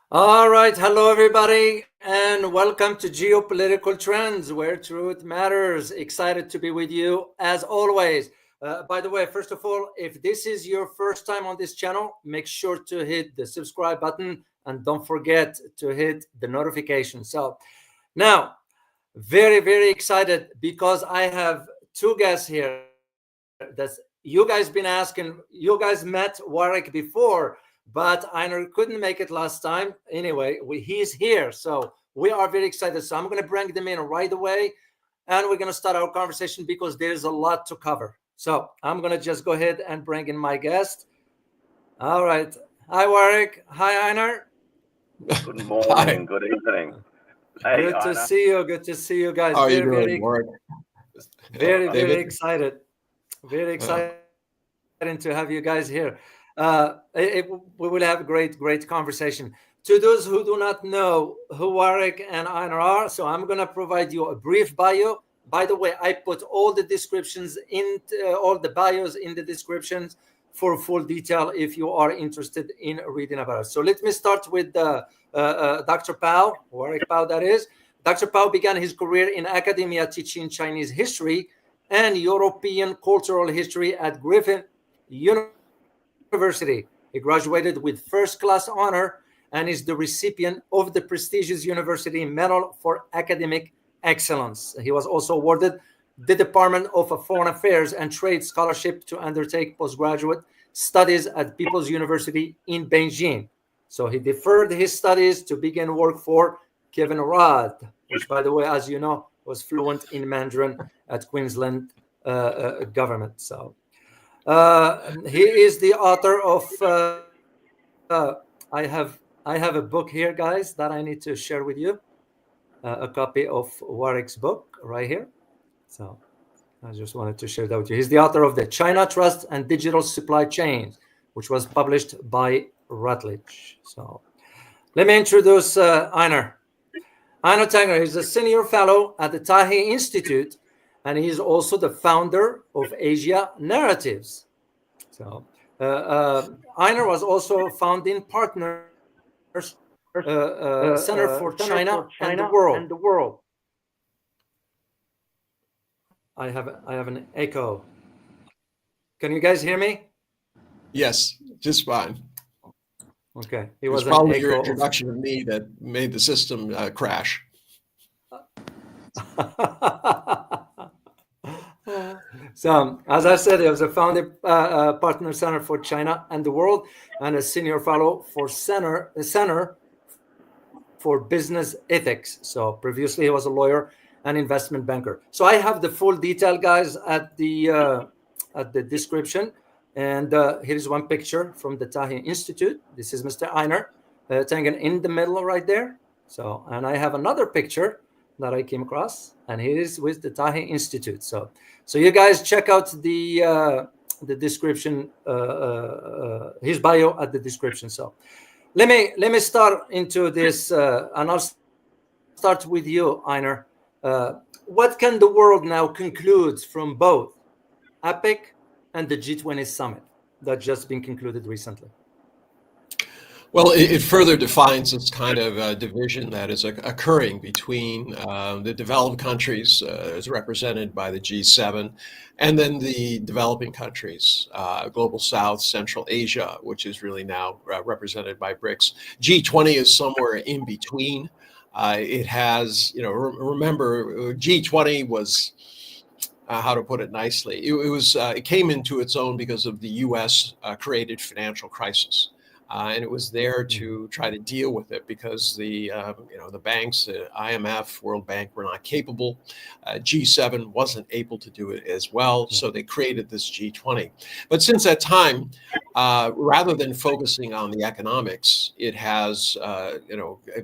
All right, hello everybody, and welcome to Geopolitical Trends, where truth matters. Excited to be with you as always. By the way, first of all, if this is your first time on this channel, make sure to hit the subscribe button and don't forget to hit the notification. So now, very, very excited because I have two guests here. You guys been asking, you guys met Warwick before, but Einar couldn't make it last time. Anyway, he's here, so we are very excited. So I'm going to bring them in right away, and we're going to start our conversation because there's a lot to cover. So I'm going to just go ahead and bring in my guest. All right. Hi, Warwick. Hi, Einar. Good morning, good evening. Hey, Good to Einar. see you. Good to see you guys. How are you Very, doing, Warwick? very David? excited. Very excited to have you guys here. We will have a great conversation. To those who do not know who Warwick and Einar are, so I'm going to provide you a brief bio. By the way, I put all the descriptions in, all the bios in the descriptions for full detail if you are interested in reading about it. So let me start with Dr. Powell, Warwick Powell, that is. Dr. Powell began his career in academia teaching Chinese history and European cultural history at Griffin University. He graduated with first-class honor and is the recipient of the prestigious University Medal for Academic Excellence. He was also awarded the Department of Foreign Affairs and Trade Scholarship to undertake postgraduate studies at People's University in Beijing. So he deferred his studies to begin work for Kevin Rudd, which, by the way, as you know, was fluent in Mandarin at Queensland government. So he is the author of I have a book here, guys, that I need to share with you. A copy of Warwick's book right here. So I just wanted to share that with you. He's the author of the China Trust and Digital Supply Chains, which was published by Routledge. So let me introduce Einar. Einar Tangen is a senior fellow at the Tahe Institute, and he is also the founder of Asia Narratives. So Einar was also founding partners Center for China and the World. I have an echo. Can you guys hear me? Yes, just fine. Okay. It was probably your introduction of me that made the system crash. So, as I said, he was a founding partner Center for China and the World and a senior fellow for Center for Business Ethics. So previously he was a lawyer and investment banker. So I have the full detail, guys, at the description. And here's one picture from the Tahe Institute. This is Mr. Einar Tangen in the middle right there. So, and I have another picture that I came across, and he is with the Tahe Institute. So you guys check out the description, his bio at the description. So let me start into this, and I'll start with you, Einar. What can the world now conclude from both APEC and the G20 summit that just been concluded recently? Well, it further defines this kind of division that is occurring between the developed countries, as represented by the G7, and then the developing countries, Global South, Central Asia, which is really now represented by BRICS. G20 is somewhere in between. It has, remember, G20 was, how to put it nicely, it came into its own because of the U.S. Created financial crisis. And it was there to try to deal with it because the banks, the IMF, World Bank were not capable. G7 wasn't able to do it as well, so they created this G20. But since that time, rather than focusing on the economics, it has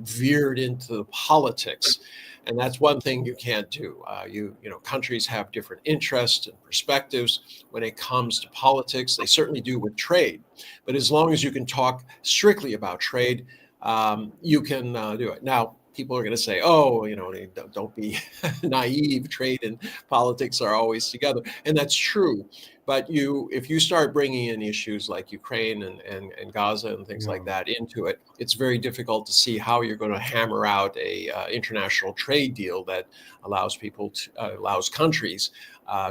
veered into the politics. And that's one thing you can't do. Countries have different interests and perspectives when it comes to politics. They certainly do with trade. But as long as you can talk strictly about trade, you can do it. Now, people are going to say, oh, don't be naive. Trade and politics are always together. And that's true. But if you start bringing in issues like Ukraine and Gaza and things like that into it, it's very difficult to see how you're going to hammer out a international trade deal that allows countries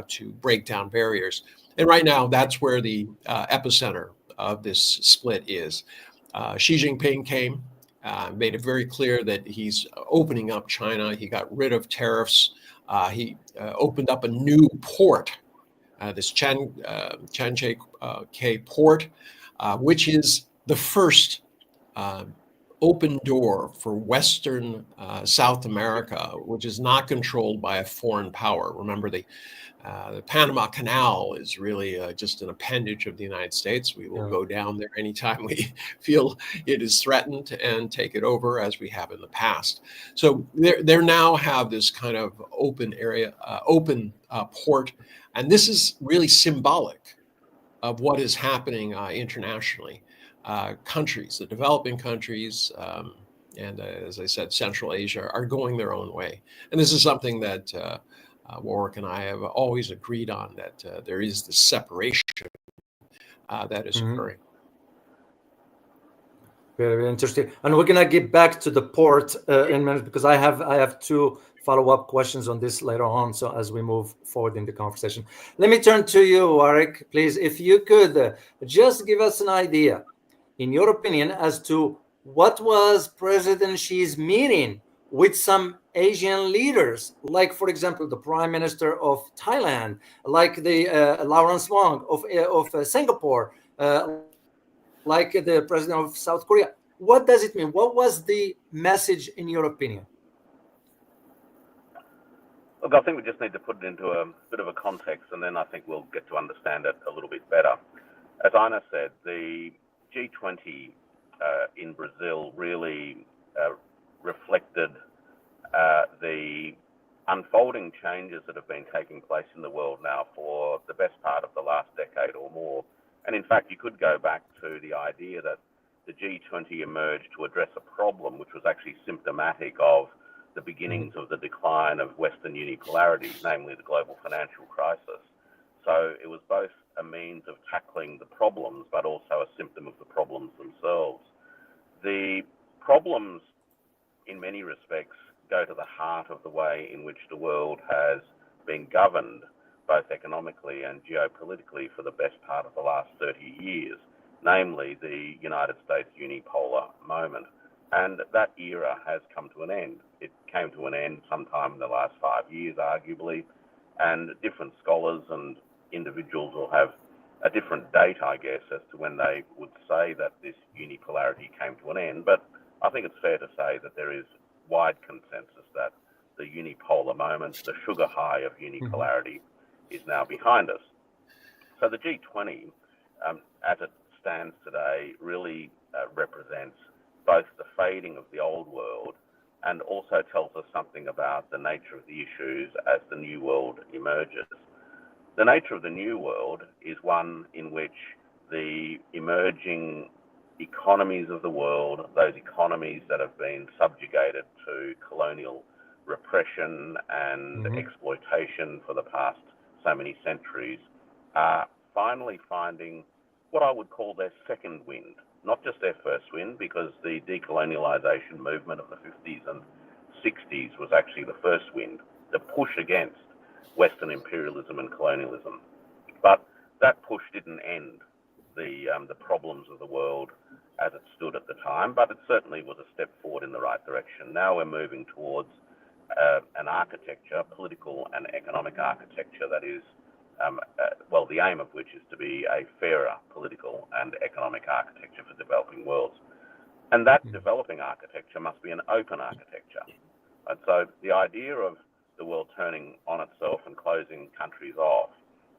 to break down barriers. And right now, that's where the epicenter of this split is. Xi Jinping came, made it very clear that he's opening up China. He got rid of tariffs. He opened up a new port, this Chancay port, which is the first open door for Western South America, which is not controlled by a foreign power. Remember, the Panama Canal is really just an appendage of the United States. We will go down there anytime we feel it is threatened and take it over, as we have in the past. So they now have this kind of open area, port, and this is really symbolic of what is happening internationally. Countries, the developing countries, and as I said, Central Asia are going their own way. And this is something that Warwick and I have always agreed on, that there is this separation that is occurring. Very, very interesting. And we're gonna get back to the port in a minute, because I have two follow-up questions on this later on. So as we move forward in the conversation, let me turn to you, Warwick, please. If you could just give us an idea, in your opinion, as to what was President Xi's meeting with some Asian leaders, like, for example, the Prime Minister of Thailand, like the Lawrence Wong of Singapore, like the President of South Korea. What does it mean? What was the message, in your opinion? Look, I think we just need to put it into a bit of a context, and then I think we'll get to understand it a little bit better. As Einar said, the G20 in Brazil really reflected the unfolding changes that have been taking place in the world now for the best part of the last decade or more. And in fact, you could go back to the idea that the G20 emerged to address a problem which was actually symptomatic of the beginnings of the decline of Western unipolarity, namely the global financial crisis. So it was both a means of tackling the problems, but also a symptom of the problems themselves. The problems, in many respects, go to the heart of the way in which the world has been governed, both economically and geopolitically, for the best part of the last 30 years, namely the United States unipolar moment. And that era has come to an end. It came to an end sometime in the last 5 years, arguably, and different scholars and individuals will have a different date, I guess, as to when they would say that this unipolarity came to an end. But I think it's fair to say that there is wide consensus that the unipolar moment, the sugar high of unipolarity, is now behind us. So the G20, as it stands today, really represents both the fading of the old world and also tells us something about the nature of the issues as the new world emerges. The nature of the new world is one in which the emerging economies of the world, those economies that have been subjugated to colonial repression and exploitation for the past so many centuries, are finally finding what I would call their second wind. Not just their first wind, because the decolonialization movement of the 50s and 60s was actually the first wind, the push against Western imperialism and colonialism. But that push didn't end the problems of the world as it stood at the time, but it certainly was a step forward in the right direction. Now we're moving towards an architecture, political and economic architecture that is, well, the aim of which is to be a fairer political and economic architecture for developing worlds. And that developing architecture must be an open architecture. And so the idea of the world turning on itself and closing countries off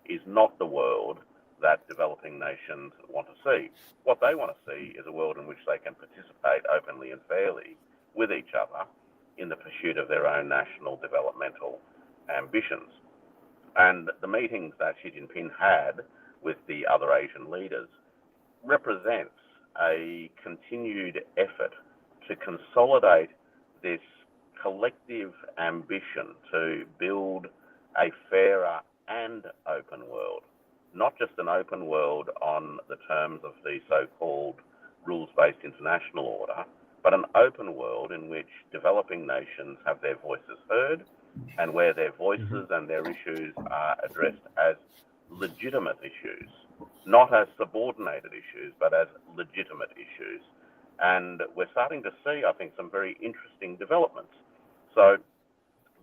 is not the world that developing nations want to see. What they want to see is a world in which they can participate openly and fairly with each other in the pursuit of their own national developmental ambitions. And the meetings that Xi Jinping had with the other Asian leaders represents a continued effort to consolidate this collective ambition to build a fairer and open world, not just an open world on the terms of the so-called rules-based international order, but an open world in which developing nations have their voices heard and where their voices and their issues are addressed as legitimate issues, not as subordinated issues, but as legitimate issues. And we're starting to see, I think, some very interesting developments. So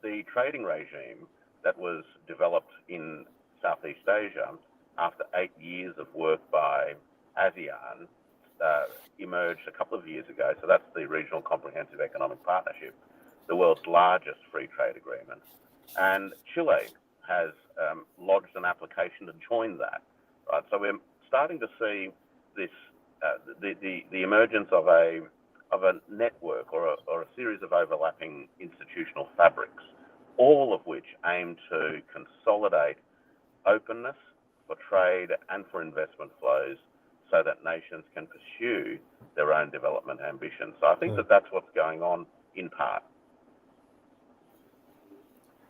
the trading regime that was developed in Southeast Asia after 8 years of work by ASEAN emerged a couple of years ago. So that's the Regional Comprehensive Economic Partnership, the world's largest free trade agreement. And Chile has lodged an application to join that. Right? So we're starting to see this the emergence of a network or a series of overlapping institutional fabrics, all of which aim to consolidate openness for trade and for investment flows so that nations can pursue their own development ambitions. So I think that's what's going on in part.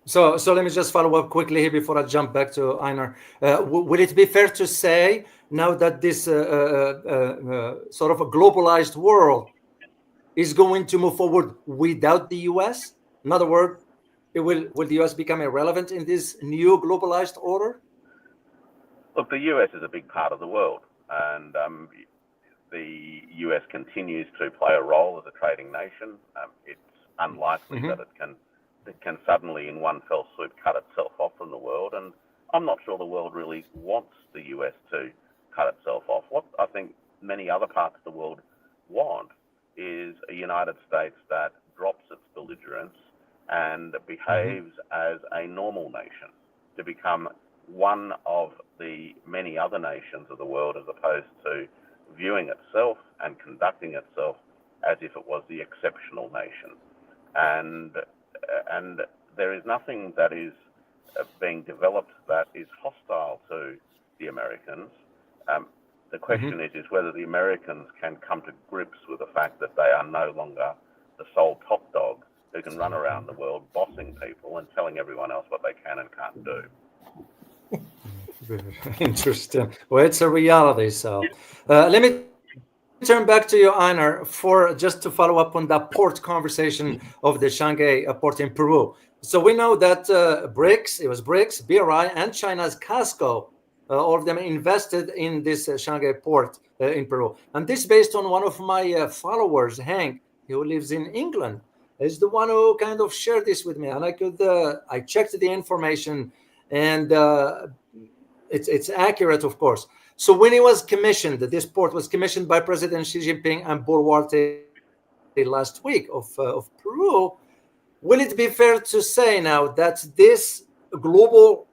So let me just follow up quickly here before I jump back to Einar. Would it be fair to say now that this sort of a globalized world is going to move forward without the US? In other words, will the US become irrelevant in this new globalized order? Look, the US is a big part of the world, and the US continues to play a role as a trading nation. It's unlikely that it can suddenly, in one fell swoop, cut itself off from the world, and I'm not sure the world really wants the US to cut itself off. What I think many other parts of the world want is a United States that drops its belligerence and behaves as a normal nation, to become one of the many other nations of the world, as opposed to viewing itself and conducting itself as if it was the exceptional nation. And there is nothing that is being developed that is hostile to the Americans. The question is whether the Americans can come to grips with the fact that they are no longer the sole top dog who can run around the world bossing people and telling everyone else what they can and can't do. Interesting. Well, it's a reality. So let me turn back to you, Einar, for just to follow up on that port conversation of the Chancay port in Peru. So we know that BRICS, BRI, and China's Casco, all of them invested in this Chancay port in Peru. And this based on one of my followers, Hank, who lives in England, is the one who kind of shared this with me. And I checked the information, and it's accurate, of course. So when it was commissioned, this port was commissioned by President Xi Jinping and Boluarte last week of Peru. Will it be fair to say now that this global,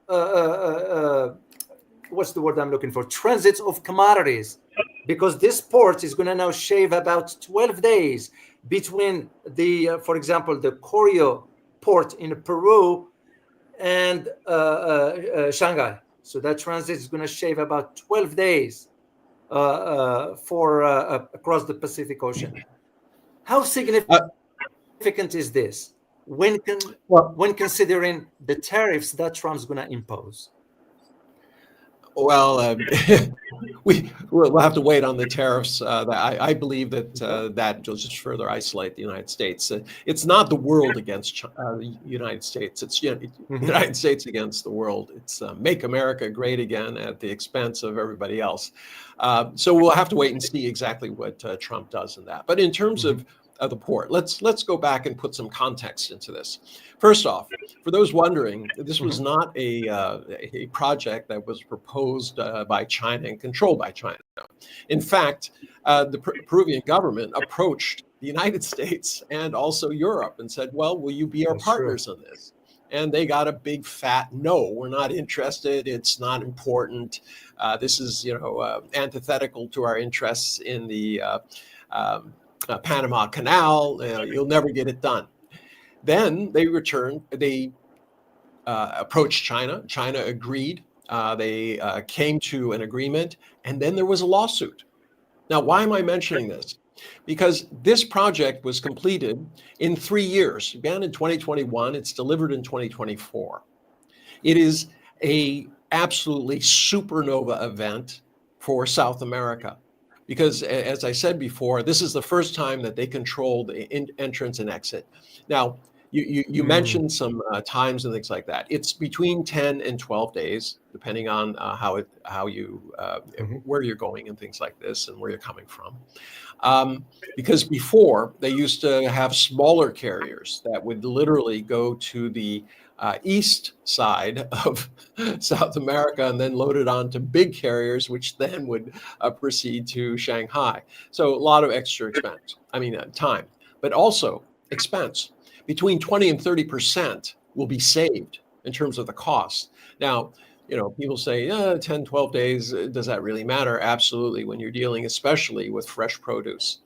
what's the word I'm looking for, transit of commodities, because this port is going to now shave about 12 days between the, for example, the Corio port in Peru and Shanghai. So that transit is going to shave about 12 days for across the Pacific Ocean. How significant is this when considering the tariffs that Trump's going to impose? Well, we'll have to wait on the tariffs. I believe that that will just further isolate the United States. It's not the world against the United States. It's the United States against the world. It's make America great again at the expense of everybody else. So we'll have to wait and see exactly what Trump does in that. But in terms of the port, let's go back and put some context into this. First off, for those wondering, this was not a project that was proposed by China and controlled by China. In fact, the Peruvian government approached the United States and also Europe and said, well, will you be our partners on this? And they got a big fat no, we're not interested. It's not important. This is, antithetical to our interests in the Panama Canal. You'll never get it done. Then they returned. They approached China. China agreed. They came to an agreement, and then there was a lawsuit. Now, why am I mentioning this? because this project was completed in 3 years. It began in 2021. It's delivered in 2024. It is a absolutely supernova event for South America, because as I said before, this is the first time that they control the entrance and exit. Now, you mentioned some times and things like that. It's between 10 and 12 days, depending on where you're going and things like this and where you're coming from. Because before they used to have smaller carriers that would literally go to the east side of South America and then load it onto big carriers, which then would proceed to Shanghai. So a lot of extra expense, time, but also expense. Between 20 and 30% will be saved in terms of the cost. Now, people say 10, 12 days, does that really matter? Absolutely, when you're dealing especially with fresh produce.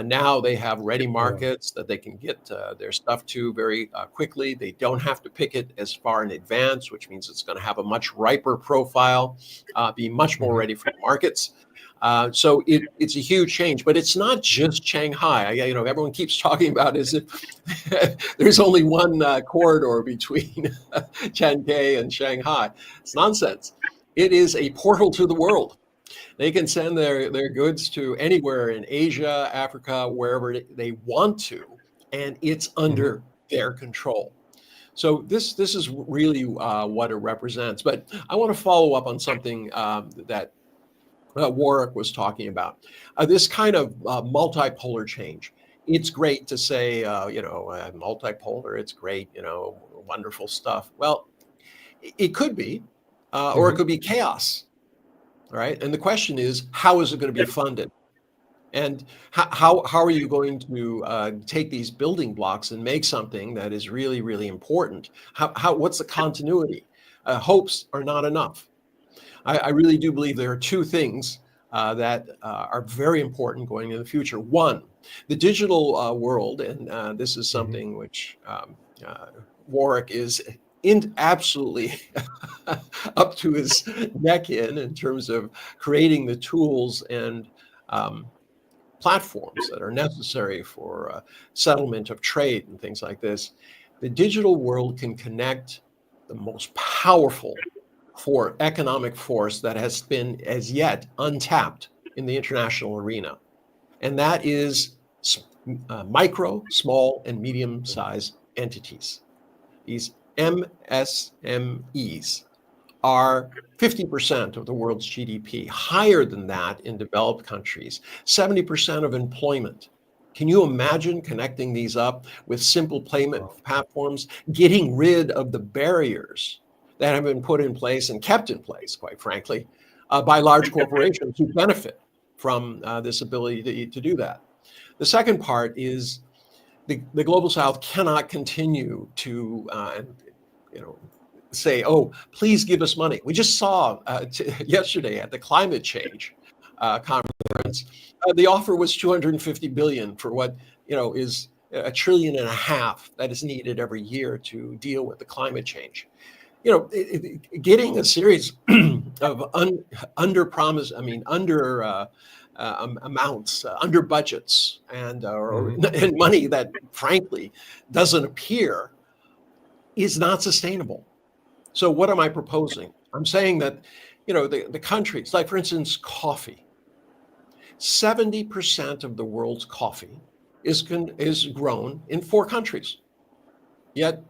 Now they have ready markets that they can get their stuff to very quickly. They don't have to pick it as far in advance, which means it's going to have a much riper profile, be much more ready for the markets. So it's a huge change, but it's not just Shanghai. Everyone keeps talking about as if there's only one corridor between Chancay and Shanghai. It's nonsense. It is a portal to the world. They can send their goods to anywhere in Asia, Africa, wherever they want to, and it's under their control. So this is really what it represents. But I want to follow up on something that Warwick was talking about. This kind of multipolar change. It's great to say, multipolar, it's great, wonderful stuff. Well, it could be, or it could be chaos, right? And the question is, how is it going to be funded? And how are you going to take these building blocks and make something that is really, really important? What's the continuity? Hopes are not enough. I really do believe there are two things that are very important going into the future. One, the digital world, and this is something which Warwick is absolutely up to his neck in terms of creating the tools and platforms that are necessary for settlement of trade and things like this. The digital world can connect the most powerful for economic force that has been as yet untapped in the international arena. And that is micro, small, and medium-sized entities. These MSMEs are 50% of the world's GDP, higher than that in developed countries, 70% of employment. Can you imagine connecting these up with simple payment platforms, getting rid of the barriers that have been put in place and kept in place, quite frankly, by large corporations who benefit from this ability to do that? The second part is the Global South cannot continue to say, oh, please give us money. We just saw yesterday at the climate change conference, the offer was $250 billion for what is $1.5 trillion that is needed every year to deal with the climate change. Getting a series of under amounts, under budgets, and money that frankly doesn't appear is not sustainable. So what am I proposing? I'm saying that, the countries, like for instance, coffee, 70% of the world's coffee is grown in 4 countries. Yet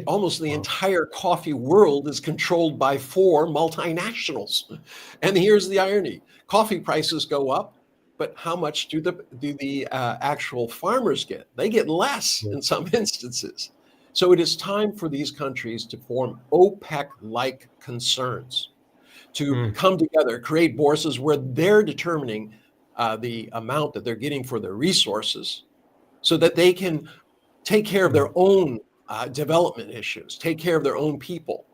almost the entire coffee world is controlled by 4 multinationals. And here's the irony: coffee prices go up, but how much do the actual farmers get? They get less in some instances. So it is time for these countries to form OPEC-like concerns, to come together, create bourses where they're determining the amount that they're getting for their resources, so that they can take care of their own development issues, take care of their own people,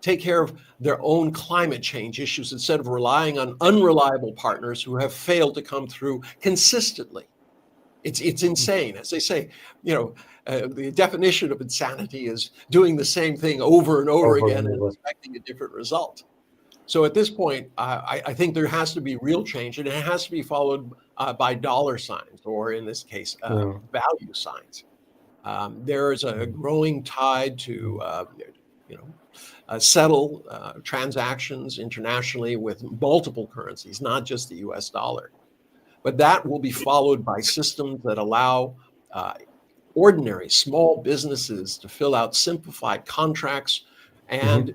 take care of their own climate change issues, instead of relying on unreliable partners who have failed to come through consistently. It's insane. As they say, the definition of insanity is doing the same thing over and over again and expecting a different result. So at this point, I think there has to be real change, and it has to be followed by dollar signs, or in this case, value signs. There is a growing tide to, settle transactions internationally with multiple currencies, not just the U.S. dollar. But that will be followed by systems that allow ordinary small businesses to fill out simplified contracts and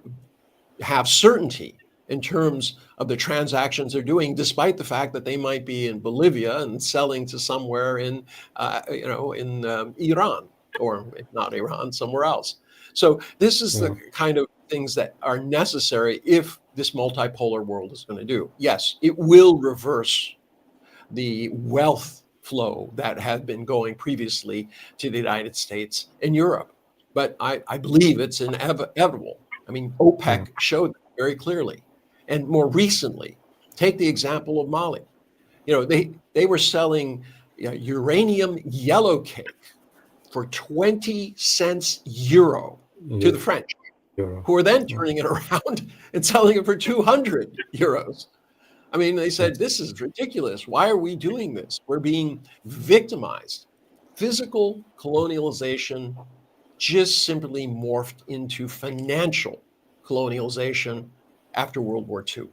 have certainty in terms of the transactions they're doing, despite the fact that they might be in Bolivia and selling to somewhere in Iran, or if not Iran, somewhere else. So this is the kind of things that are necessary if this multipolar world is going to do. Yes, it will reverse the wealth flow that had been going previously to the United States and Europe. But I believe it's inevitable. I mean, OPEC showed that very clearly. And more recently, take the example of Mali. They were selling uranium yellow cake for 20 cents euro to the French, who are then turning it around and selling it for 200 euros. I mean, they said, this is ridiculous. Why are we doing this? We're being victimized. Physical colonialization just simply morphed into financial colonialization after World War II.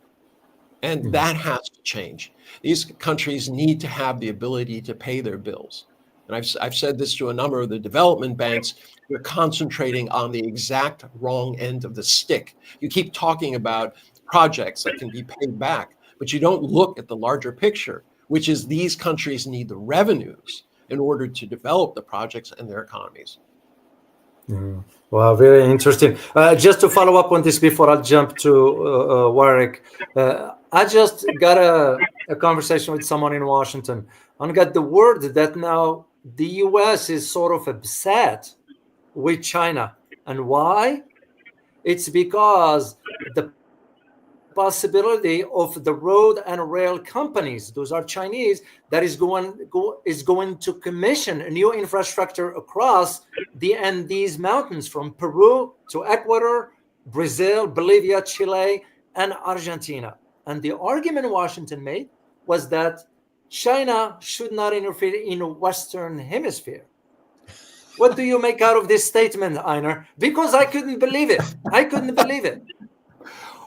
And that has to change. These countries need to have the ability to pay their bills. And I've said this to a number of the development banks. You're concentrating on the exact wrong end of the stick. You keep talking about projects that can be paid back, but you don't look at the larger picture, which is these countries need the revenues in order to develop the projects and their economies. Wow, very interesting. Just to follow up on this before I jump to Warwick, I just got a conversation with someone in Washington and got the word that now the US is sort of upset with China. And why? It's because the possibility of the road and rail companies, those are Chinese, that is going to commission a new infrastructure across the Andes Mountains from Peru to Ecuador, Brazil, Bolivia, Chile, and Argentina. And the argument Washington made was that China should not interfere in the Western Hemisphere. What do you make out of this statement, Einar? Because I couldn't believe it.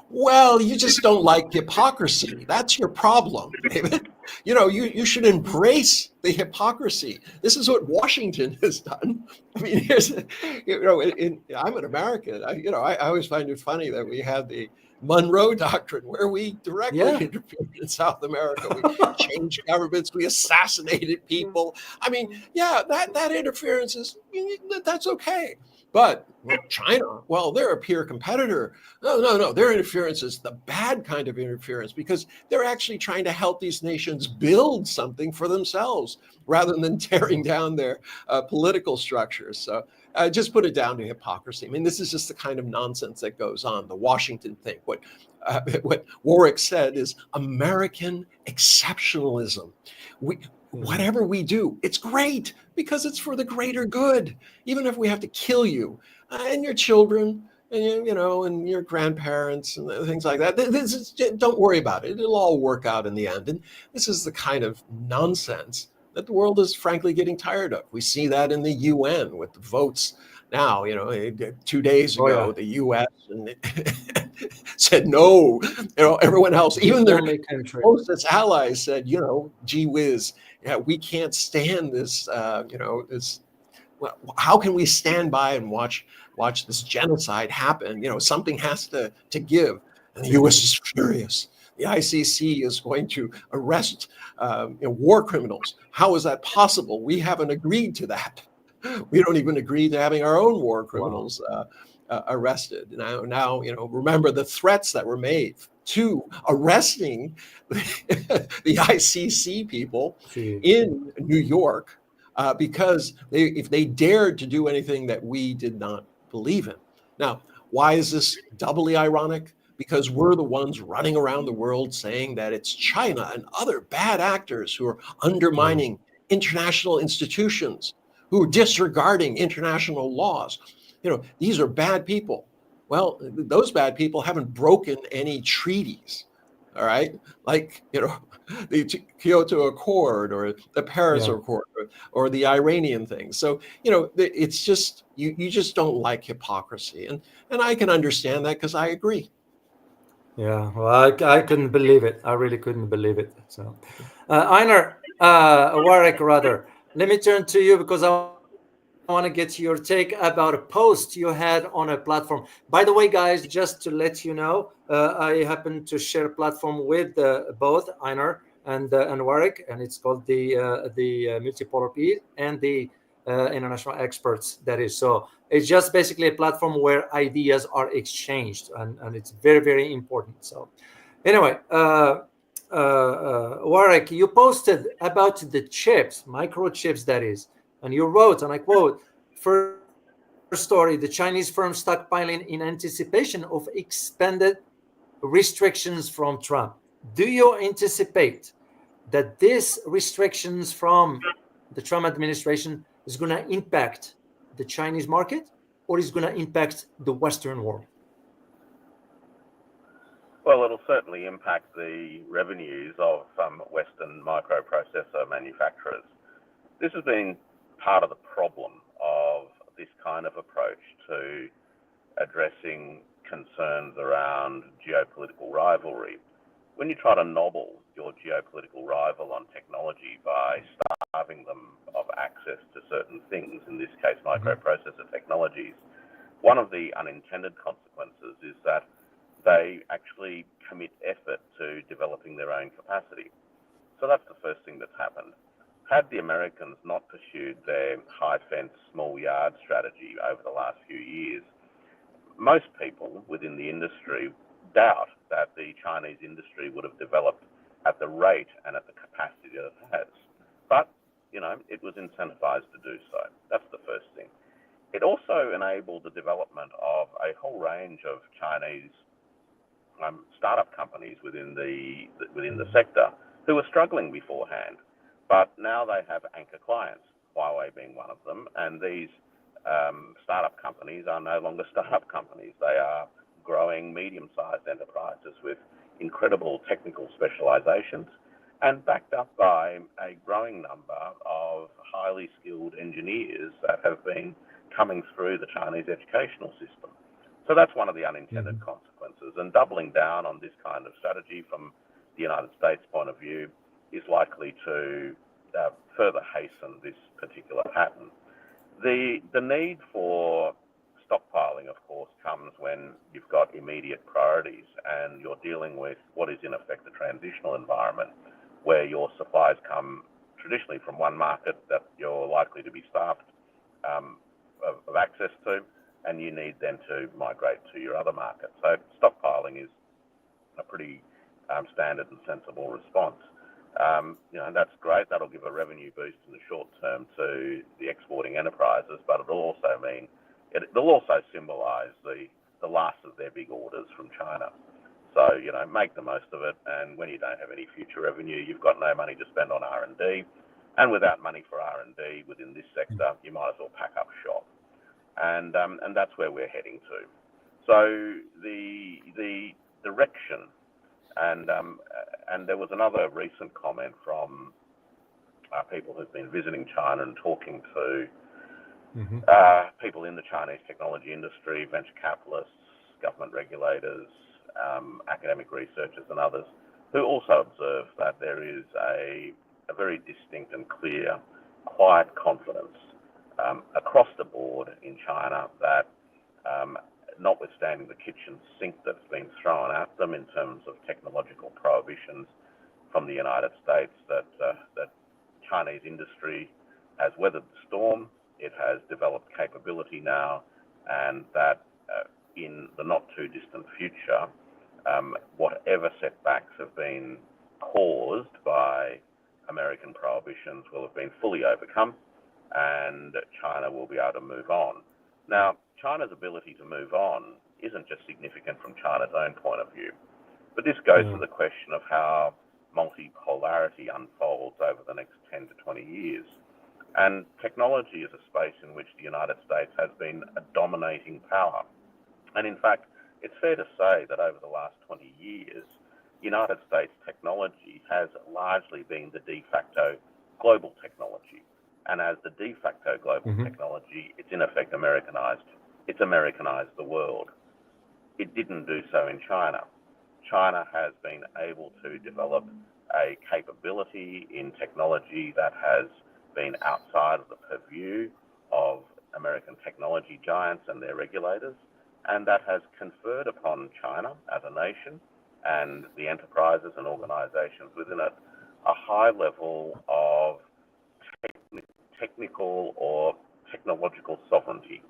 Well, you just don't like hypocrisy. That's your problem, David. You should embrace the hypocrisy. This is what Washington has done. I mean, I'm an American. I always find it funny that we had the Monroe Doctrine, where we directly interfered in South America. We changed governments. We assassinated people. I mean, that interference that's okay. But China, well, they're a peer competitor. No, their interference is the bad kind of interference, because they're actually trying to help these nations build something for themselves rather than tearing down their political structures. So just put it down to hypocrisy. I mean, this is just the kind of nonsense that goes on, the Washington thing. What Warwick said is American exceptionalism. Whatever we do, it's great because it's for the greater good, even if we have to kill you and your children and and your grandparents and things like that. Don't worry about it. It'll all work out in the end. And this is the kind of nonsense that the world is frankly getting tired of. We see that in the UN with the votes now. 2 days ago, the US said no. Everyone else, even their closest allies, said, gee whiz, we can't stand this. How can we stand by and watch this genocide happen? Something has to give. And the U.S. is furious. The ICC is going to arrest war criminals. How is that possible? We haven't agreed to that. We don't even agree to having our own war criminals arrested. Now, remember the threats that were made to arresting the ICC people in New York because if they dared to do anything that we did not believe in. Now, why is this doubly ironic? Because we're the ones running around the world saying that it's China and other bad actors who are undermining international institutions, who are disregarding international laws. These are bad people. Well, those bad people haven't broken any treaties. All right, like the Kyoto Accord or the Paris Yeah. Accord or the Iranian thing. So it's just you just don't like hypocrisy, and I can understand that because I agree. Yeah, well, I couldn't believe it. I really couldn't believe it. So, Einar, Warwick, rather, let me turn to you because I want to get your take about a post you had on a platform. By the way, guys, just to let you know, I happen to share a platform with both Einar and Warwick, and it's called the Multipolar Peer and the International Experts. That is so. It's just basically a platform where ideas are exchanged, and it's very, very important. So, anyway, Warwick, you posted about the chips, microchips, that is, and you wrote, and I quote, first story, the Chinese firms stockpiling in anticipation of expanded restrictions from Trump. Do you anticipate that these restrictions from the Trump administration is going to impact the Chinese market or is going to impact the Western world? Well, it'll certainly impact the revenues of Western microprocessor manufacturers. This has been part of the problem of this kind of approach to addressing concerns around geopolitical rivalry. When you try to nobble your geopolitical rival on technology by starving them of access to certain things, in this case microprocessor technologies, one of the unintended consequences is that they actually commit effort to developing their own capacity. So that's the first thing that's happened. Had the Americans not pursued their high fence, small yard strategy over the last few years, most people within the industry doubt that the Chinese industry would have developed at the rate and at the capacity that it has. But, it was incentivized to do so. That's the first thing. It also enabled the development of a whole range of Chinese startup companies within the sector who were struggling beforehand, but now they have anchor clients, Huawei being one of them, and these startup companies are no longer startup companies. They are growing medium-sized enterprises with incredible technical specializations and backed up by a growing number of highly skilled engineers that have been coming through the Chinese educational system. So that's one of the unintended consequences. And doubling down on this kind of strategy from the United States point of view is likely to further hasten this particular pattern. The need for stockpiling, of course, comes when you've got immediate priorities and you're dealing with what is in effect a transitional environment where your supplies come traditionally from one market that you're likely to be starved of access to, and you need then to migrate to your other market. So stockpiling is a pretty standard and sensible response. And that's great. That'll give a revenue boost in the short term to the exporting enterprises, but it'll also symbolize the last of their big orders from China. So, make the most of it. And when you don't have any future revenue, you've got no money to spend on R&D. And without money for R&D within this sector, you might as well pack up shop. And that's where we're heading to. So the direction, and there was another recent comment from people who've been visiting China and talking to people in the Chinese technology industry, venture capitalists, government regulators, academic researchers and others, who also observe that there is a very distinct and clear, quiet confidence across the board in China that notwithstanding the kitchen sink that's been thrown at them in terms of technological prohibitions from the United States, that Chinese industry has weathered the storm, it has developed capability now, and that in the not too distant future, whatever setbacks have been caused by American prohibitions will have been fully overcome, and China will be able to move on. Now, China's ability to move on isn't just significant from China's own point of view, but this goes to the question of how multipolarity unfolds over the next 10 to 20 years. And technology is a space in which the United States has been a dominating power. And in fact, it's fair to say that over the last 20 years, United States technology has largely been the de facto global technology. And as the de facto global technology, it's in effect Americanized. It's Americanized the world. It didn't do so in China. China has been able to develop a capability in technology that has been outside of the purview of American technology giants and their regulators, and that has conferred upon China as a nation and the enterprises and organizations within it a high level of technical or technological sovereignty.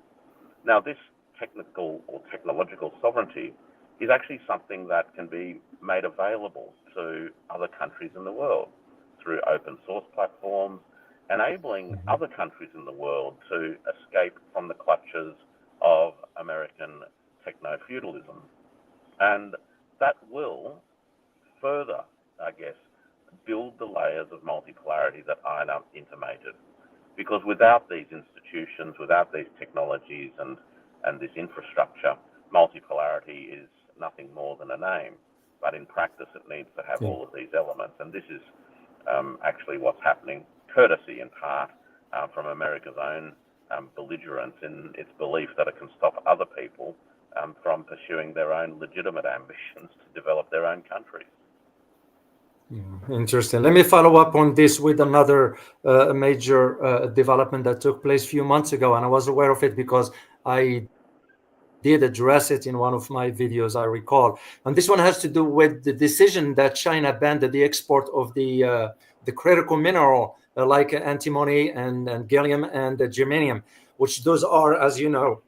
Now, this technical or technological sovereignty is actually something that can be made available to other countries in the world through open source platforms, enabling other countries in the world to escape from the clutches of American techno-feudalism. And that will further, I guess, build the layers of multipolarity that Einar intimated. Because without these institutions, without these technologies and this infrastructure, multipolarity is nothing more than a name. But in practice, it needs to have all of these elements. And this is actually what's happening, courtesy in part from America's own belligerence in its belief that it can stop other people from pursuing their own legitimate ambitions to develop their own countries. Interesting. Let me follow up on this with another major development that took place a few months ago, and I was aware of it because I did address it in one of my videos, I recall. And this one has to do with the decision that China banned the export of the critical mineral like antimony and gallium and germanium, which those are, as you know,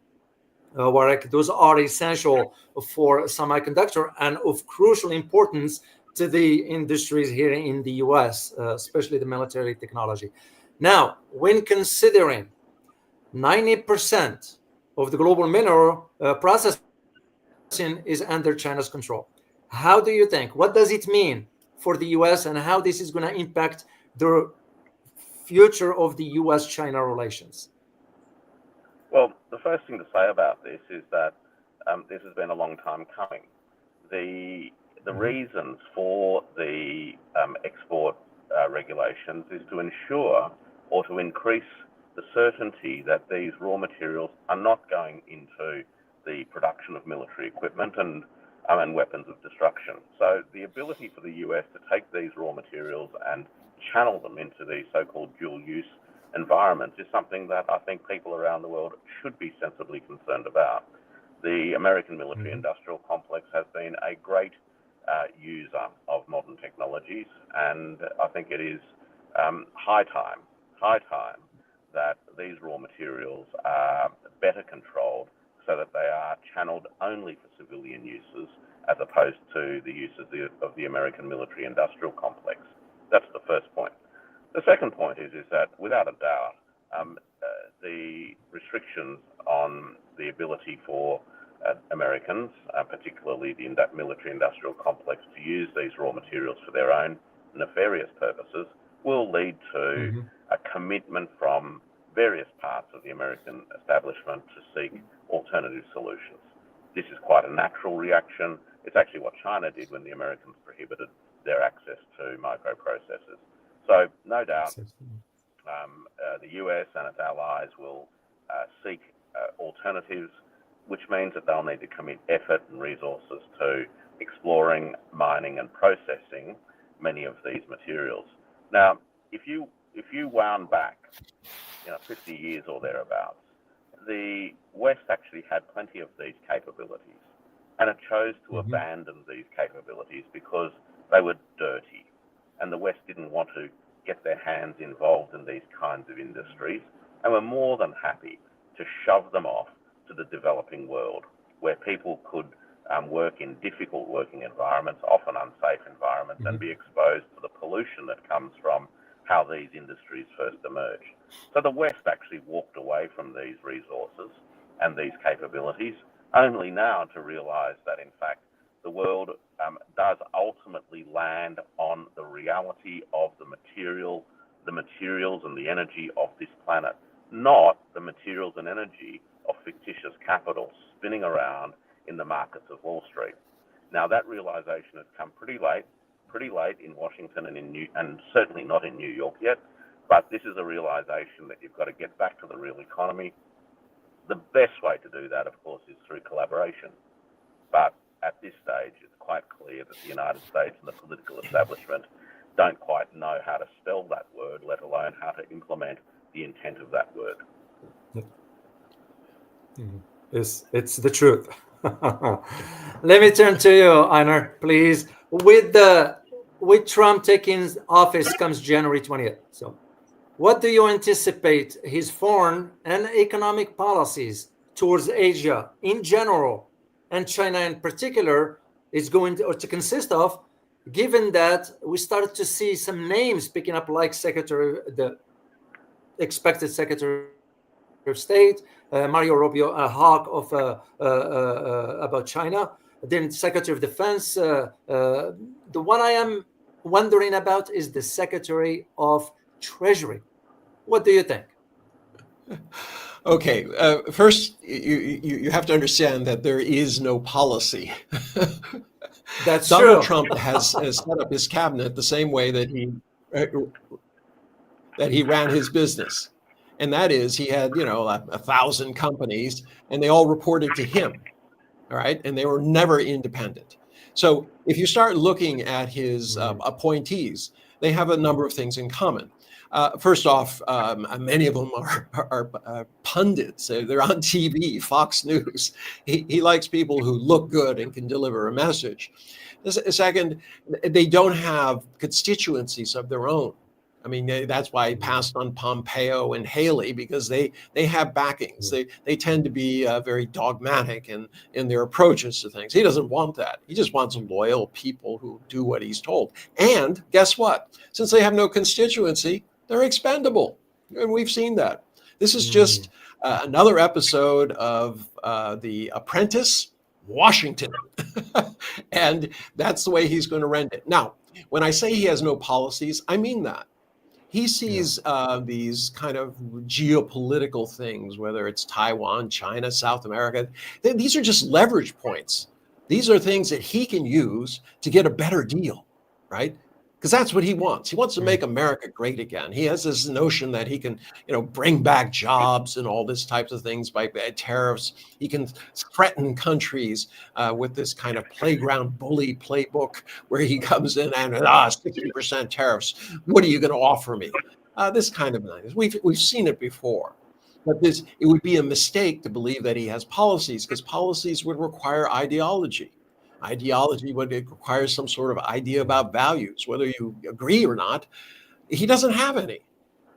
Warwick, those are essential for semiconductor and of crucial importance to the industries here in the US, especially the military technology. Now, when considering 90% of the global mineral processing is under China's control, how do you think, what does it mean for the US and how this is going to impact the future of the US-China relations? Well, the first thing to say about this is that this has been a long time coming. The reasons for the export regulations is to ensure or to increase the certainty that these raw materials are not going into the production of military equipment and weapons of destruction. So the ability for the US to take these raw materials and channel them into these so-called dual-use environments is something that I think people around the world should be sensibly concerned about. The American military-industrial complex has been a great user of modern technologies, and I think it is high time that these raw materials are better controlled so that they are channeled only for civilian uses as opposed to the uses of the American military-industrial complex. That's the first point. The second point is that, without a doubt, the restrictions on the ability for Americans, particularly the military-industrial complex, to use these raw materials for their own nefarious purposes will lead to a commitment from various parts of the American establishment to seek alternative solutions. This is quite a natural reaction. It's actually what China did when the Americans prohibited their access to microprocessors. So, no doubt, the US and its allies will seek alternatives, which means that they'll need to commit effort and resources to exploring, mining, and processing many of these materials. Now, if you wound back, 50 years or thereabouts, the West actually had plenty of these capabilities, and it chose to abandon these capabilities because they were dirty, and the West didn't want to get their hands involved in these kinds of industries, and were more than happy to shove them off to the developing world, where people could work in difficult working environments, often unsafe environments, and be exposed to the pollution that comes from how these industries first emerged. So the West actually walked away from these resources and these capabilities, only now to realize that, in fact, the world does ultimately land on the reality of the materials and the energy of this planet, not the materials and energy of fictitious capital spinning around in the markets of Wall Street. Now, that realization has come pretty late in Washington and certainly not in New York yet. But this is a realization that you've got to get back to the real economy. The best way to do that, of course, is through collaboration. But at this stage, it's quite clear that the United States and the political establishment don't quite know how to spell that word, let alone how to implement the intent of that word. It's the truth. Let me turn to you, Einar, please. With Trump taking office comes January 20th. So what do you anticipate his foreign and economic policies towards Asia in general and China in particular is going to consist of, given that we started to see some names picking up, like the expected Secretary of State, Mario Rubio, a hawk of about China, then Secretary of Defense. The one I am wondering about is the Secretary of Treasury. What do you think? Okay, first, you have to understand that there is no policy. That's Donald true. Trump has set up his cabinet the same way that he ran his business, and that is he had 1,000 companies, and they all reported to him. All right, and they were never independent. So if you start looking at his appointees, they have a number of things in common. First off, many of them are pundits. They're on TV, Fox News. He likes people who look good and can deliver a message. Second, they don't have constituencies of their own. I mean, that's why he passed on Pompeo and Haley, because they have backings. They tend to be very dogmatic in their approaches to things. He doesn't want that. He just wants loyal people who do what he's told. And guess what? Since they have no constituency, they're expendable. And we've seen that. This is just another episode of The Apprentice, Washington. And that's the way he's going to run it. Now, when I say he has no policies, I mean that. He sees these kind of geopolitical things, whether it's Taiwan, China, South America. These are just leverage points. These are things that he can use to get a better deal, right? Because that's what he wants. He wants to make America great again. He has this notion that he can, bring back jobs and all this types of things by tariffs. He can threaten countries with this kind of playground bully playbook where he comes in and 60% tariffs. What are you going to offer me? This kind of thing. We've seen it before. But it would be a mistake to believe that he has policies, because policies would require ideology. Ideology would require some sort of idea about values, whether you agree or not. He doesn't have any.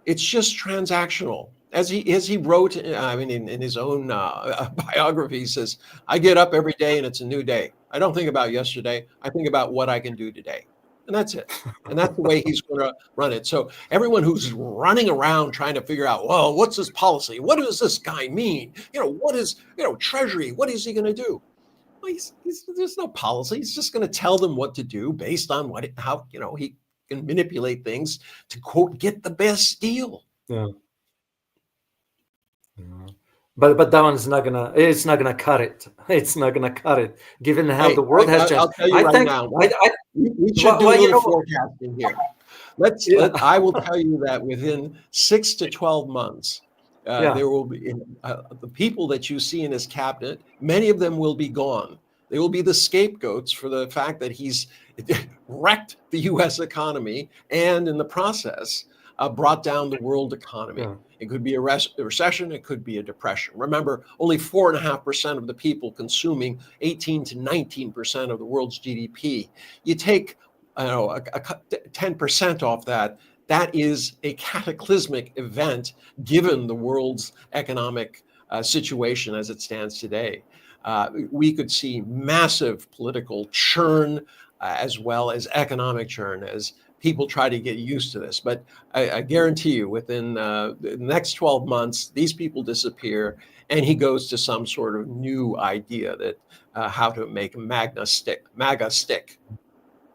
It's just transactional. As he wrote, in his own biography, he says, "I get up every day and it's a new day. I don't think about yesterday. I think about what I can do today." And that's it. And that's the way he's going to run it. So everyone who's running around trying to figure out, well, what's his policy? What does this guy mean? What is, Treasury? What is he going to do? Well, there's no policy. He's just going to tell them what to do based on how he can manipulate things to, quote, get the best deal. Yeah. But that one's not gonna. It's not gonna cut it. It's not gonna cut it, given how the world has changed. I'll tell you now. We should do a little forecasting here. I will tell you that within 6 to 12 months, there will be the people that you see in his cabinet. Many of them will be gone. They will be the scapegoats for the fact that he's wrecked the U.S. economy and, in the process, brought down the world economy. Yeah. It could be a recession. It could be a depression. Remember, only 4.5% of the people consuming 18 to 19% of the world's GDP. You take 10% off that. That is a cataclysmic event given the world's economic situation as it stands today. We could see massive political churn as well as economic churn as people try to get used to this. But I guarantee you, within the next 12 months, these people disappear and he goes to some sort of new idea that how to make MAGA stick.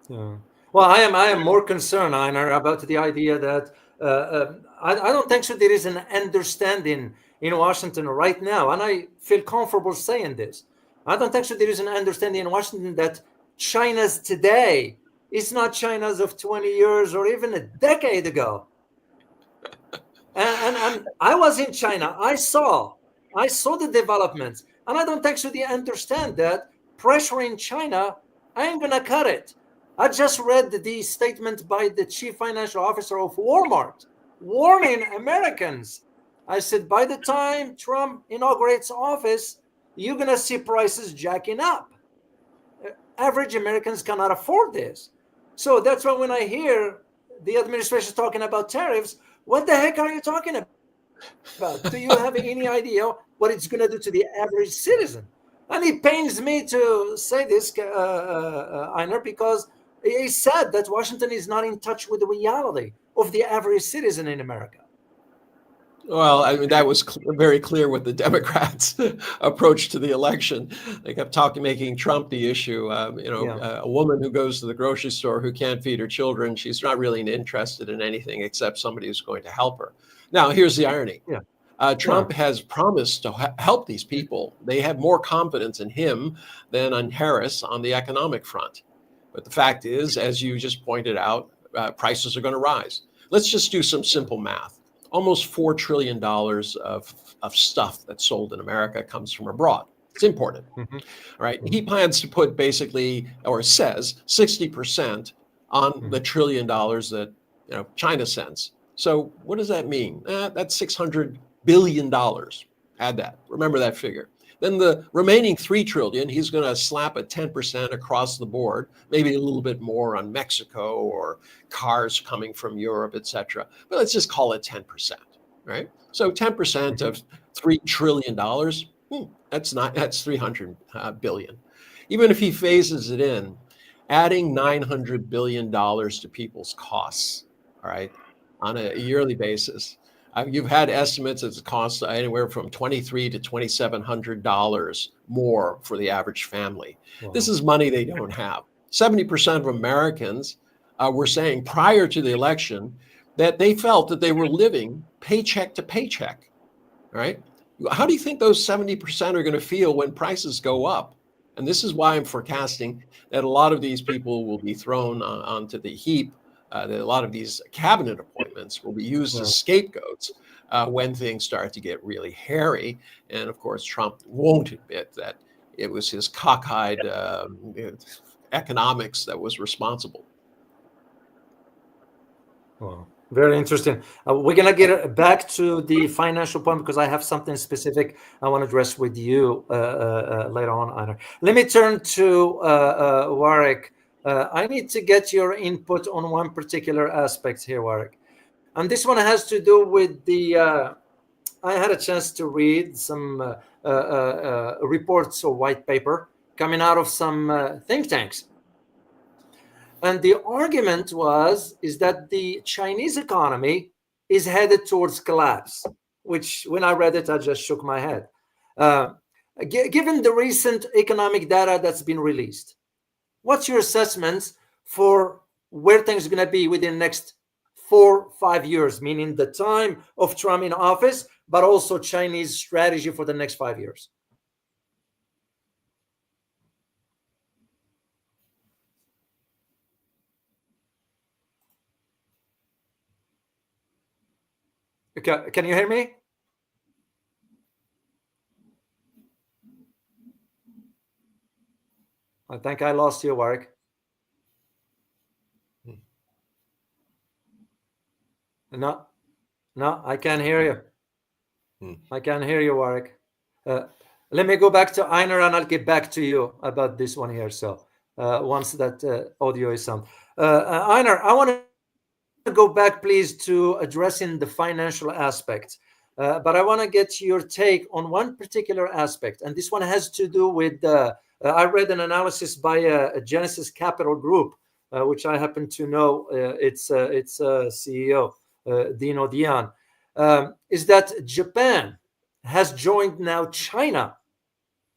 Yeah. Well, I am more concerned, Einar, about the idea that I don't think so there is an understanding in Washington right now, and I feel comfortable saying this, I don't think so. There is an understanding in Washington that China's today is not China's of 20 years or even a decade ago. And I was in China. I saw the developments, and I don't actually understand that pressuring China ain't gonna cut it. I just read the statement by the chief financial officer of Walmart warning Americans. I said, by the time Trump inaugurates office, you're gonna see prices jacking up. Average Americans cannot afford this. So that's why when I hear the administration talking about tariffs, what the heck are you talking about? Do you have any idea what it's going to do to the average citizen? And it pains me to say this, Einar, because it's sad that Washington is not in touch with the reality of the average citizen in America. Well, I mean, that was very clear with the Democrats' approach to the election. They kept making Trump the issue. A woman who goes to the grocery store who can't feed her children, she's not really interested in anything except somebody who's going to help her. Now, here's the irony. Trump has promised to help these people. They have more confidence in him than on Harris on the economic front. But the fact is, as you just pointed out, prices are going to rise. Let's just do some simple math. Almost $4 trillion of stuff that's sold in America comes from abroad. It's imported, right? He plans to put basically, or says, 60% on the $1 trillion that China sends. So what does that mean? That's $600 billion. Add that. Remember that figure. Then the remaining $3 trillion, he's going to slap at 10% across the board, maybe a little bit more on Mexico or cars coming from Europe, etc. But let's just call it 10%, right? So 10% of $3 trillion, that's 300 billion. Even if he phases it in, adding $900 billion to people's costs, all right, on a yearly basis. You've had estimates that it costs anywhere from $2,300 to $2,700 more for the average family. Wow. This is money they don't have. 70% of Americans were saying prior to the election that they felt that they were living paycheck to paycheck, right? How do you think those 70% are going to feel when prices go up? And this is why I'm forecasting that a lot of these people will be thrown onto the heap. That a lot of these cabinet appointments will be used as scapegoats when things start to get really hairy. And of course, Trump won't admit that it was his cockeyed economics that was responsible. Wow. Very interesting. We're going to get back to the financial point because I have something specific I want to address with you later on, Einar. Let me turn to Warwick. I need to get your input on one particular aspect here, Warwick. And this one has to do with I had a chance to read some reports or white paper coming out of some think tanks. And the argument is that the Chinese economy is headed towards collapse, which when I read it, I just shook my head. Given the recent economic data that's been released, what's your assessment for where things are going to be within the next 4-5 years, meaning the time of Trump in office, but also Chinese strategy for the next 5 years? Okay, can you hear me? I think I lost you, Warwick. No, I can't hear you. I can't hear you, Warwick. Let me go back to Einar and I'll get back to you about this one here. So once that audio is on. Einar, I want to go back, please, to addressing the financial aspect. But I want to get your take on one particular aspect. And this one has to do with, I read an analysis by a Genesis Capital Group, which I happen to know its CEO, Dino Dian, is that Japan has joined now China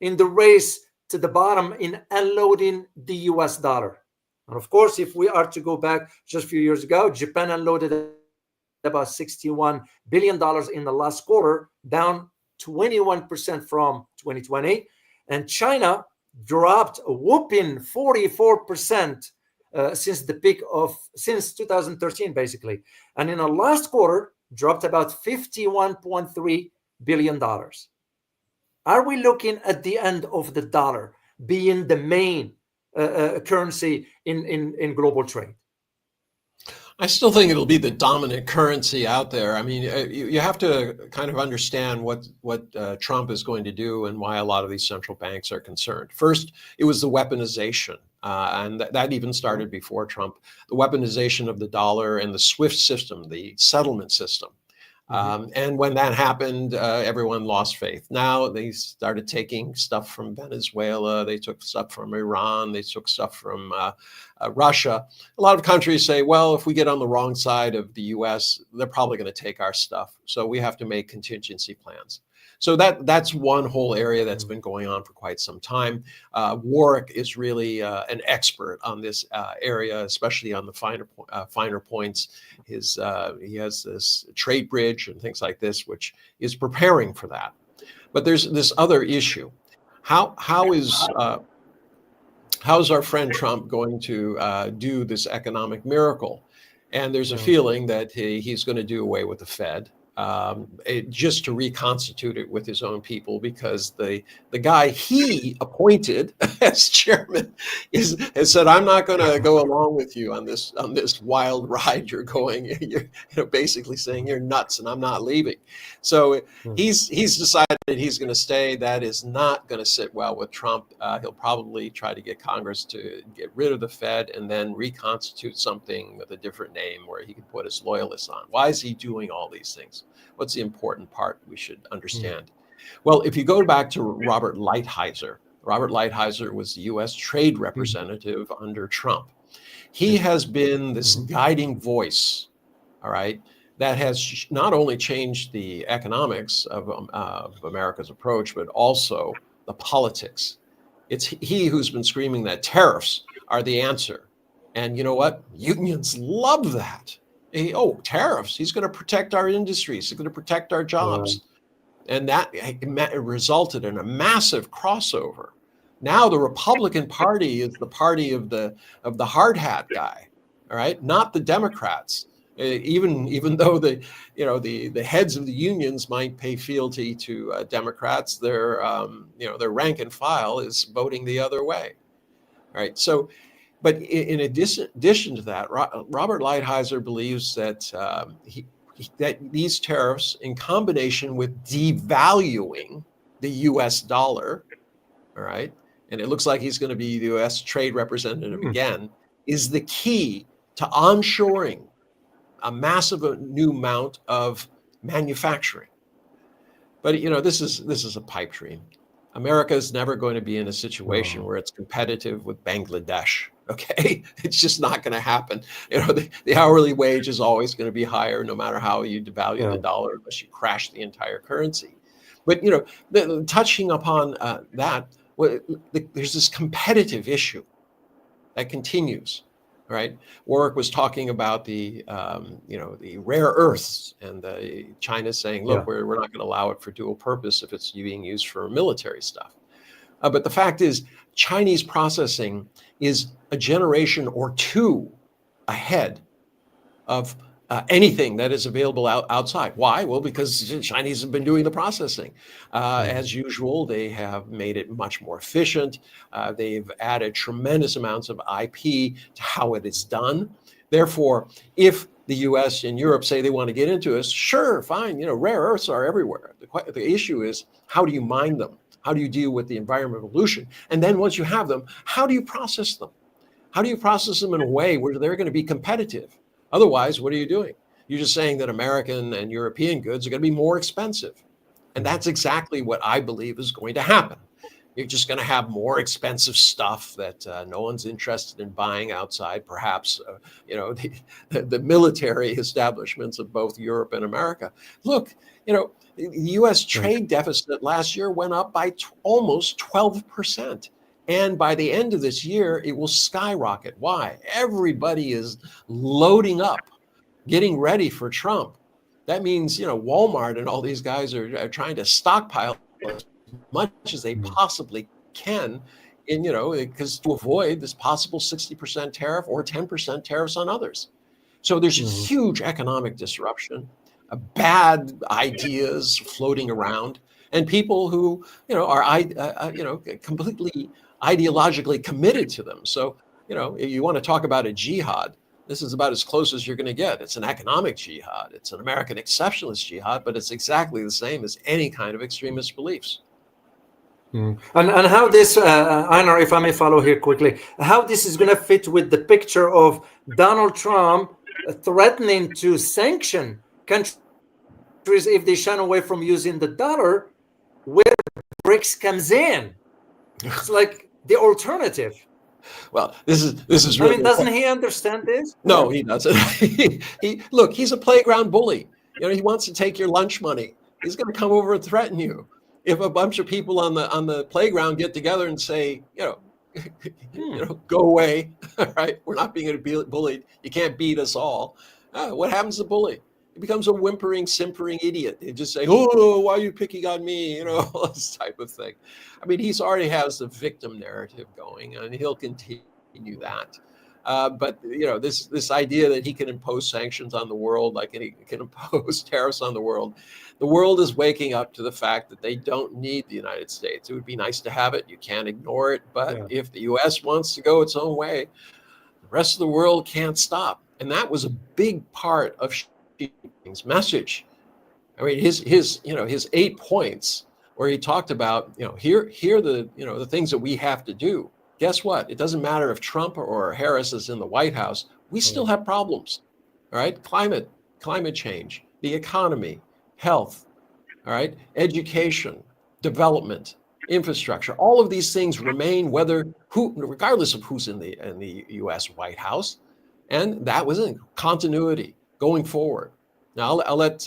in the race to the bottom in unloading the US dollar. And of course, if we are to go back just a few years ago, Japan unloaded about $61 billion in the last quarter, down 21% from 2020. And China dropped a whopping 44% since the peak of since 2013, basically. And in the last quarter, dropped about $51.3 billion. Are we looking at the end of the dollar being the main currency in global trade? I still think it'll be the dominant currency out there. I mean, you have to kind of understand what Trump is going to do and why a lot of these central banks are concerned. First, it was the weaponization, and that even started before Trump. The weaponization of the dollar and the SWIFT system, the settlement system. And when that happened, everyone lost faith. Now they started taking stuff from Venezuela. They took stuff from Iran. They took stuff from Russia. A lot of countries say, well, if we get on the wrong side of the US, they're probably going to take our stuff. So we have to make contingency plans. So that's one whole area that's been going on for quite some time. Warwick is really an expert on this area, especially on the finer points. He has this trade bridge and things like this, which is preparing for that. But there's this other issue. How's our friend Trump going to do this economic miracle? And there's a feeling that he's going to do away with the Fed. Just to reconstitute it with his own people, because the guy he appointed as chairman has said, "I'm not going to go along with you on this wild ride you're going. You're basically saying you're nuts, and I'm not leaving." So he's decided he's going to stay. That is not going to sit well with Trump. He'll probably try to get Congress to get rid of the Fed and then reconstitute something with a different name where he can put his loyalists on. Why is he doing all these things? What's the important part we should understand? Well, if you go back to Robert Lighthizer was the U.S. trade representative under Trump. He has been this guiding voice, all right, that has not only changed the economics of America's approach, but also the politics. It's he who's been screaming that tariffs are the answer. And you know what? Unions love that. Tariffs. He's going to protect our industries. He's going to protect our jobs. And that resulted in a massive crossover. Now the Republican Party is the party of the hard hat guy, all right, not the Democrats. Even though the heads of the unions might pay fealty to Democrats, their rank and file is voting the other way. All right. So, but in addition to that, Robert Lighthizer believes that that these tariffs, in combination with devaluing the U.S. dollar, all right, and it looks like he's going to be the U.S. trade representative again, is the key to onshoring a massive new amount of manufacturing. But this is a pipe dream. America is never going to be in a situation where it's competitive with Bangladesh. Okay, it's just not going to happen. The hourly wage is always going to be higher, no matter how you devalue the dollar, unless you crash the entire currency. But touching upon that, there's this competitive issue that continues. Right, Warwick was talking about the rare earths, and China saying, "Look, we're not going to allow it for dual purpose if it's being used for military stuff." But the fact is, Chinese processing is a generation or two ahead of anything that is available outside. Why? Well, because the Chinese have been doing the processing. As usual, they have made it much more efficient. They've added tremendous amounts of IP to how it is done. Therefore, if the US and Europe say they want to get into us, sure, fine. Rare earths are everywhere. The issue is, how do you mine them? How do you deal with the environmental pollution? And then once you have them, how do you process them? How do you process them in a way where they're going to be competitive? Otherwise, what are you doing? You're just saying that American and European goods are going to be more expensive. And that's exactly what I believe is going to happen. You're just going to have more expensive stuff that no one's interested in buying outside. Perhaps, the military establishments of both Europe and America. Look, the U.S. trade deficit last year went up by almost 12%. And by the end of this year, it will skyrocket. Why? Everybody is loading up, getting ready for Trump. That means, Walmart and all these guys are trying to stockpile as much as they possibly can, because to avoid this possible 60% tariff or 10% tariffs on others. So there's a huge economic disruption, bad ideas floating around, and people who are completely ideologically committed to them. So if you want to talk about a jihad, this is about as close as you're going to get. It's an economic jihad. It's an American exceptionalist jihad, but it's exactly the same as any kind of extremist beliefs. And how this, Einar, if I may follow here quickly, how this is going to fit with the picture of Donald Trump threatening to sanction countries if they shun away from using the dollar, where BRICS comes in. It's like the alternative. Well, this is really. I mean, doesn't he understand this? No, he doesn't. Look, he's a playground bully. He wants to take your lunch money. He's going to come over and threaten you. If a bunch of people on the playground get together and say, go away, all right, we're not being bullied. You can't beat us all. What happens to the bully? He becomes a whimpering, simpering idiot. They just say, "Oh, why are you picking on me?" All this type of thing. I mean, he's already has the victim narrative going, and he'll continue that. But this idea that he can impose sanctions on the world, like he can impose tariffs on the world is waking up to the fact that they don't need the United States. It would be nice to have it. You can't ignore it. But if the U.S. wants to go its own way, the rest of the world can't stop. And that was a big part of Xi Jinping's message. I mean, his 8 points where he talked about, here the things that we have to do. Guess what? It doesn't matter if Trump or Harris is in the White House. We still have problems. All right. Climate change, the economy, health, all right, education, development, infrastructure. All of these things remain regardless of who's in the U.S. White House. And that was in continuity going forward. Now, I'll let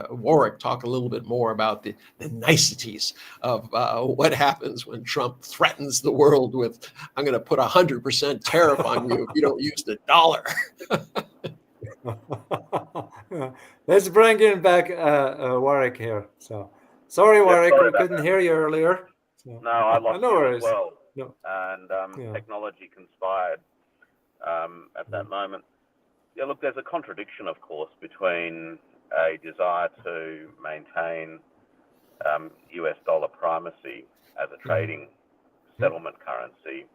Warwick talk a little bit more about the niceties of what happens when Trump threatens the world with, "I'm going to put 100% tariff on you if you don't use the dollar." Let's bring in back Warwick here. So, sorry, Warwick, we couldn't hear you earlier. So. No, I lost you as well. No. And technology conspired at that moment. Yeah, look, there's a contradiction, of course, between a desire to maintain US dollar primacy as a trading settlement currency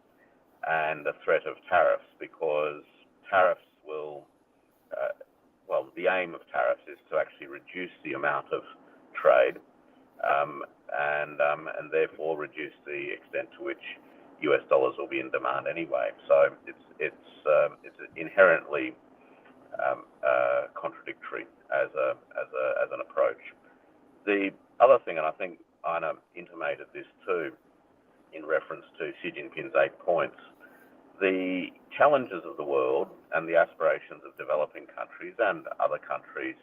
and the threat of tariffs, because tariffs will, the aim of tariffs is to actually reduce the amount of trade and therefore reduce the extent to which US dollars will be in demand anyway. So it's inherently contradictory as an approach. The other thing, and I think Einar intimated this too, in reference to Xi Jinping's 8 points, the challenges of the world and the aspirations of developing countries and other countries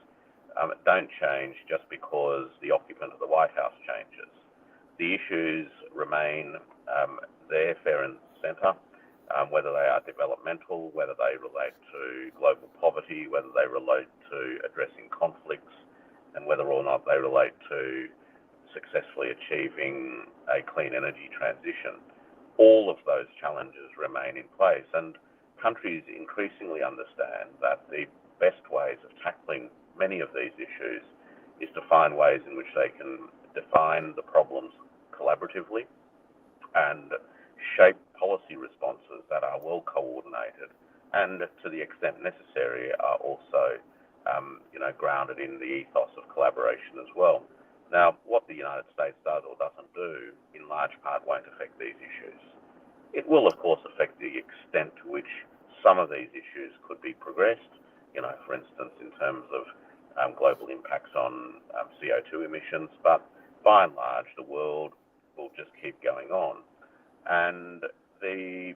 don't change just because the occupant of the White House changes. The issues remain there, fair and centre. Whether they are developmental, whether they relate to global poverty, whether they relate to addressing conflicts, and whether or not they relate to successfully achieving a clean energy transition. All of those challenges remain in place, and countries increasingly understand that the best ways of tackling many of these issues is to find ways in which they can define the problems collaboratively and shape policy responses that are well coordinated and, to the extent necessary, are also grounded in the ethos of collaboration as well. Now, what the United States does or doesn't do in large part won't affect these issues. It will, of course, affect the extent to which some of these issues could be progressed, for instance, in terms of global impacts on CO2 emissions, but by and large, the world will just keep going on. And the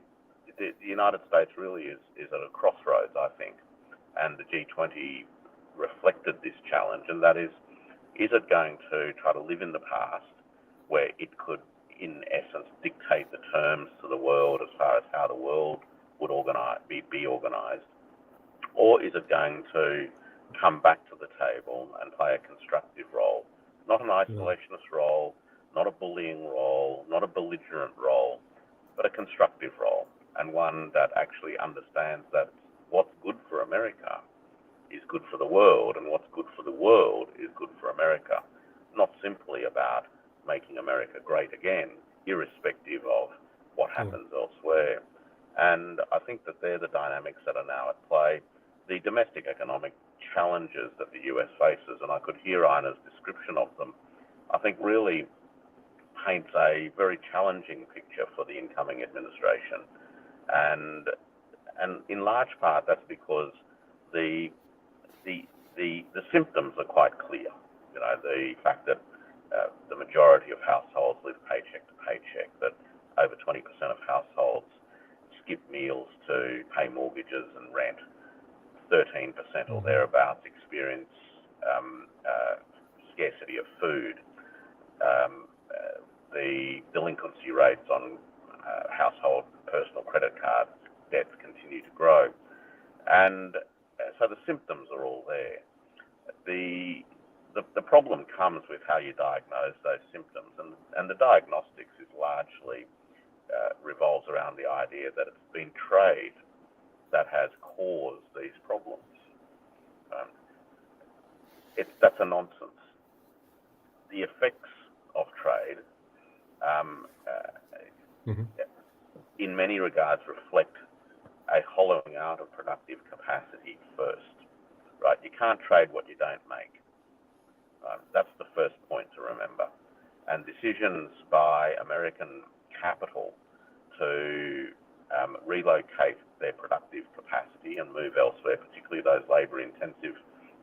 United States really is at a crossroads, I think, and the G20 reflected this challenge, and that is it going to try to live in the past where it could, in essence, dictate the terms to the world as far as how the world would be organized, or is it going to come back to the table and play a constructive role, not an isolationist role, not a bullying role, not a belligerent role, but a constructive role, and one that actually understands that what's good for America is good for the world, and what's good for the world is good for America, not simply about making America great again, irrespective of what happens elsewhere. And I think that they're the dynamics that are now at play. The domestic economic challenges that the US faces, and I could hear Einar's description of them, I think really paints a very challenging picture for the incoming administration. And in large part, that's because the symptoms are quite clear. You know, the fact that the majority of households live paycheck to paycheck, that over 20% of households skip meals to pay mortgages and rent, 13% or thereabouts experience scarcity of food. The delinquency rates on household personal credit card debts continue to grow. And so the symptoms are all there. The problem comes with how you diagnose those symptoms, and the diagnostics is largely revolves around the idea that it's been trade that has caused these problems. That's a nonsense. The effects of trade, in many regards, reflect a hollowing out of productive capacity first. Right? You can't trade what you don't make. That's the first point to remember. And decisions by American capital to relocate their productive capacity and move elsewhere, particularly those labour-intensive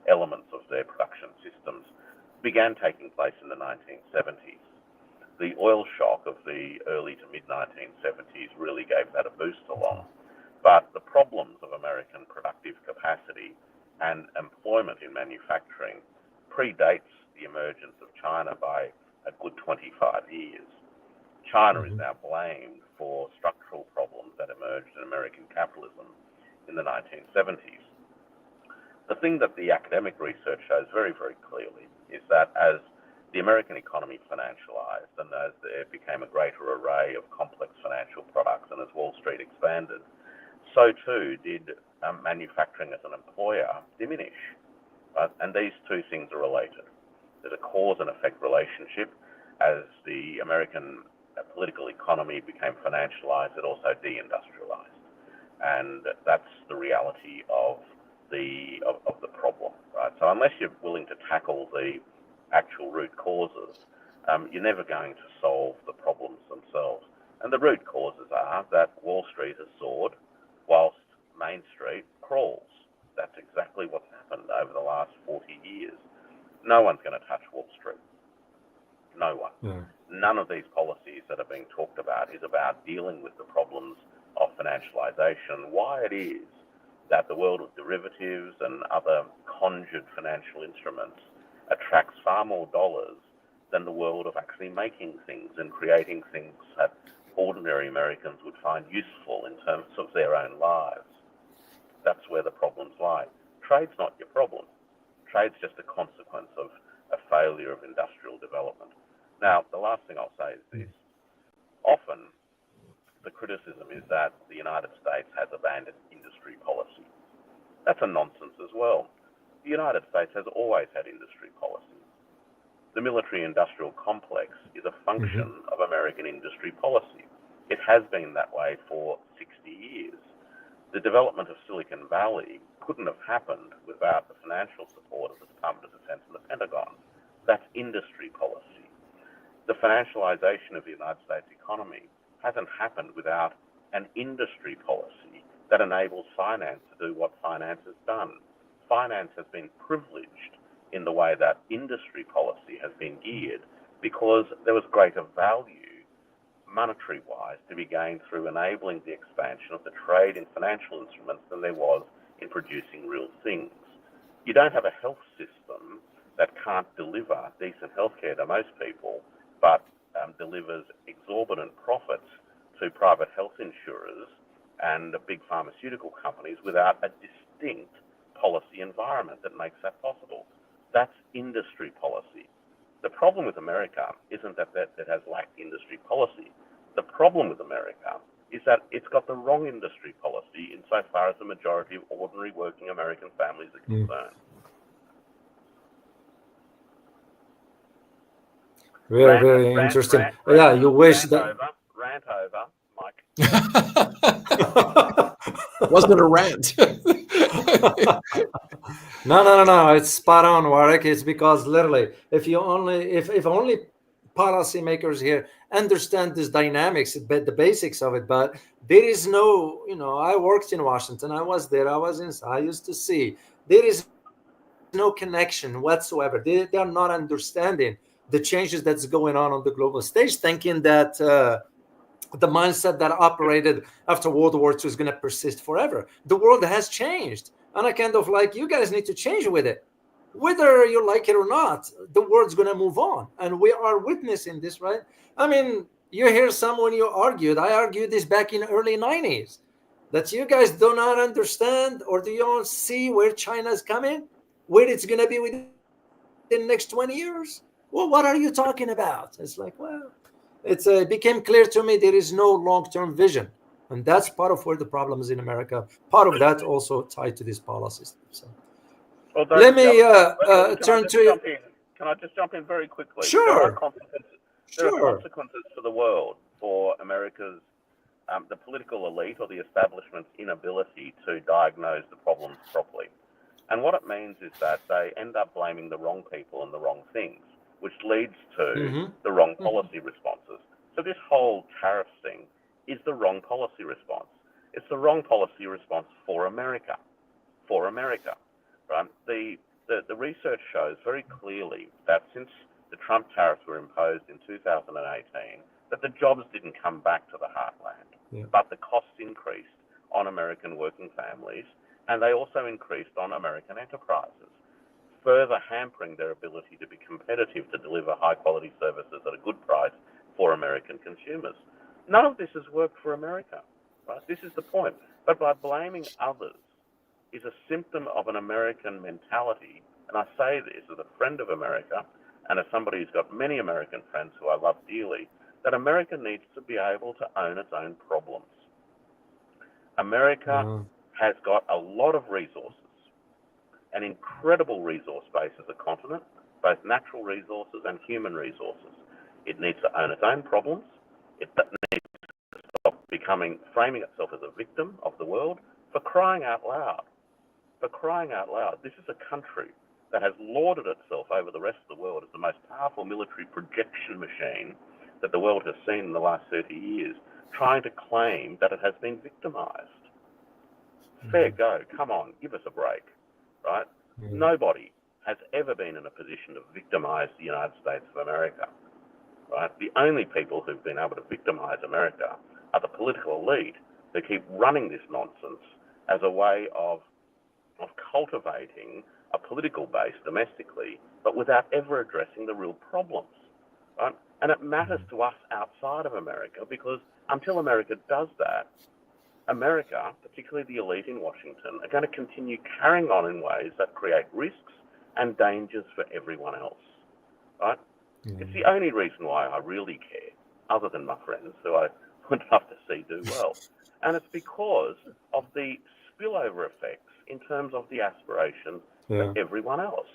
elements of their production systems, began taking place in the 1970s. The oil shock of the early to mid-1970s really gave that a boost along. But the problems of American productive capacity and employment in manufacturing predates the emergence of China by a good 25 years. China is now blamed for structural problems that emerged in American capitalism in the 1970s. The thing that the academic research shows very, very clearly is that as the American economy financialized and as there became a greater array of complex financial products and as Wall Street expanded, so too did manufacturing as an employer diminish. And these two things are related. There's a cause and effect relationship. As the American political economy became financialized, it also deindustrialized. And that's the reality of the problem, right? So unless you're willing to tackle the actual root causes, you're never going to solve the problems themselves. And the root causes are that Wall Street has soared whilst Main Street crawls. That's exactly what's happened over the last 40 years. No one's going to touch Wall Street. No one. None of these policies that are being talked about is about dealing with the problems of financialization, why it is that the world of derivatives and other conjured financial instruments attracts far more dollars than the world of actually making things and creating things that ordinary Americans would find useful in terms of their own lives. That's where the problems lie. Trade's not your problem. Trade's just a consequence of a failure of industrial development. Now, the last thing I'll say is this. Often, the criticism is that the United States has abandoned industry policy. That's a nonsense as well. The United States has always had industry policy. The military-industrial complex is a function of American industry policy. It has been that way for 60 years. The development of Silicon Valley couldn't have happened without the financial support of the Department of Defense and the Pentagon. That's industry policy. The financialization of the United States economy hasn't happened without an industry policy that enables finance to do what finance has done. Finance has been privileged in the way that industry policy has been geared because there was greater value monetary-wise to be gained through enabling the expansion of the trade in financial instruments than there was in producing real things. You don't have a health system that can't deliver decent healthcare to most people, but delivers exorbitant profits to private health insurers and big pharmaceutical companies without a distinct policy environment that makes that possible. That's industry policy. The problem with America isn't that it has lacked industry policy. The problem with America is that it's got the wrong industry policy insofar as the majority of ordinary working American families are concerned. Very, very interesting. Yeah, you wish that. Rant over, Mike. Wasn't it a rant? No. It's spot on, Warwick. It's because literally, if only policymakers here understand this dynamics, the basics of it, but there is no, I worked in Washington. I was there. I used to see there is no connection whatsoever. They are not understanding the changes that's going on the global stage, thinking that the mindset that operated after World War II is going to persist forever. The world has changed, and I kind of like, you guys need to change with it, whether you like it or not. The world's going to move on, and we are witnessing this, right? I mean, you hear someone you argued. I argued this back in early 90s, that you guys do not understand, or do you not see where China's coming, where it's going to be within the next 20 years? Well, what are you talking about? It's like, well, it became clear to me there is no long-term vision, and that's part of where the problem is in America. Part of that also tied to these policies. So, well, let me turn to you. Can I just jump in very quickly? Sure. There are consequences for the world for America's the political elite or the establishment's inability to diagnose the problems properly. And what it means is that they end up blaming the wrong people and the wrong things, which leads to the wrong policy responses. So this whole tariffs thing is the wrong policy response. It's the wrong policy response for America. For America, right? The research shows very clearly that since the Trump tariffs were imposed in 2018, that the jobs didn't come back to the heartland, but the costs increased on American working families, and they also increased on American enterprises, further hampering their ability to be competitive to deliver high-quality services at a good price for American consumers. None of this has worked for America, right? This is the point. But by blaming others is a symptom of an American mentality, and I say this as a friend of America and as somebody who's got many American friends who I love dearly, that America needs to be able to own its own problems. America has got a lot of resources, an incredible resource base as a continent, both natural resources and human resources. It needs to own its own problems. It needs to stop framing itself as a victim of the world. For crying out loud. For crying out loud. This is a country that has lauded itself over the rest of the world as the most powerful military projection machine that the world has seen in the last 30 years, trying to claim that it has been victimized. Fair go. Come on, give us a break, right? Nobody has ever been in a position to victimize the United States of America, right? The only people who've been able to victimize America are the political elite who keep running this nonsense as a way of cultivating a political base domestically, but without ever addressing the real problems, right? And it matters to us outside of America because until America does that, America, particularly the elite in Washington, are going to continue carrying on in ways that create risks and dangers for everyone else, right? It's the only reason why I really care, other than my friends who I would love to see do well. And it's because of the spillover effects in terms of the aspirations of everyone else,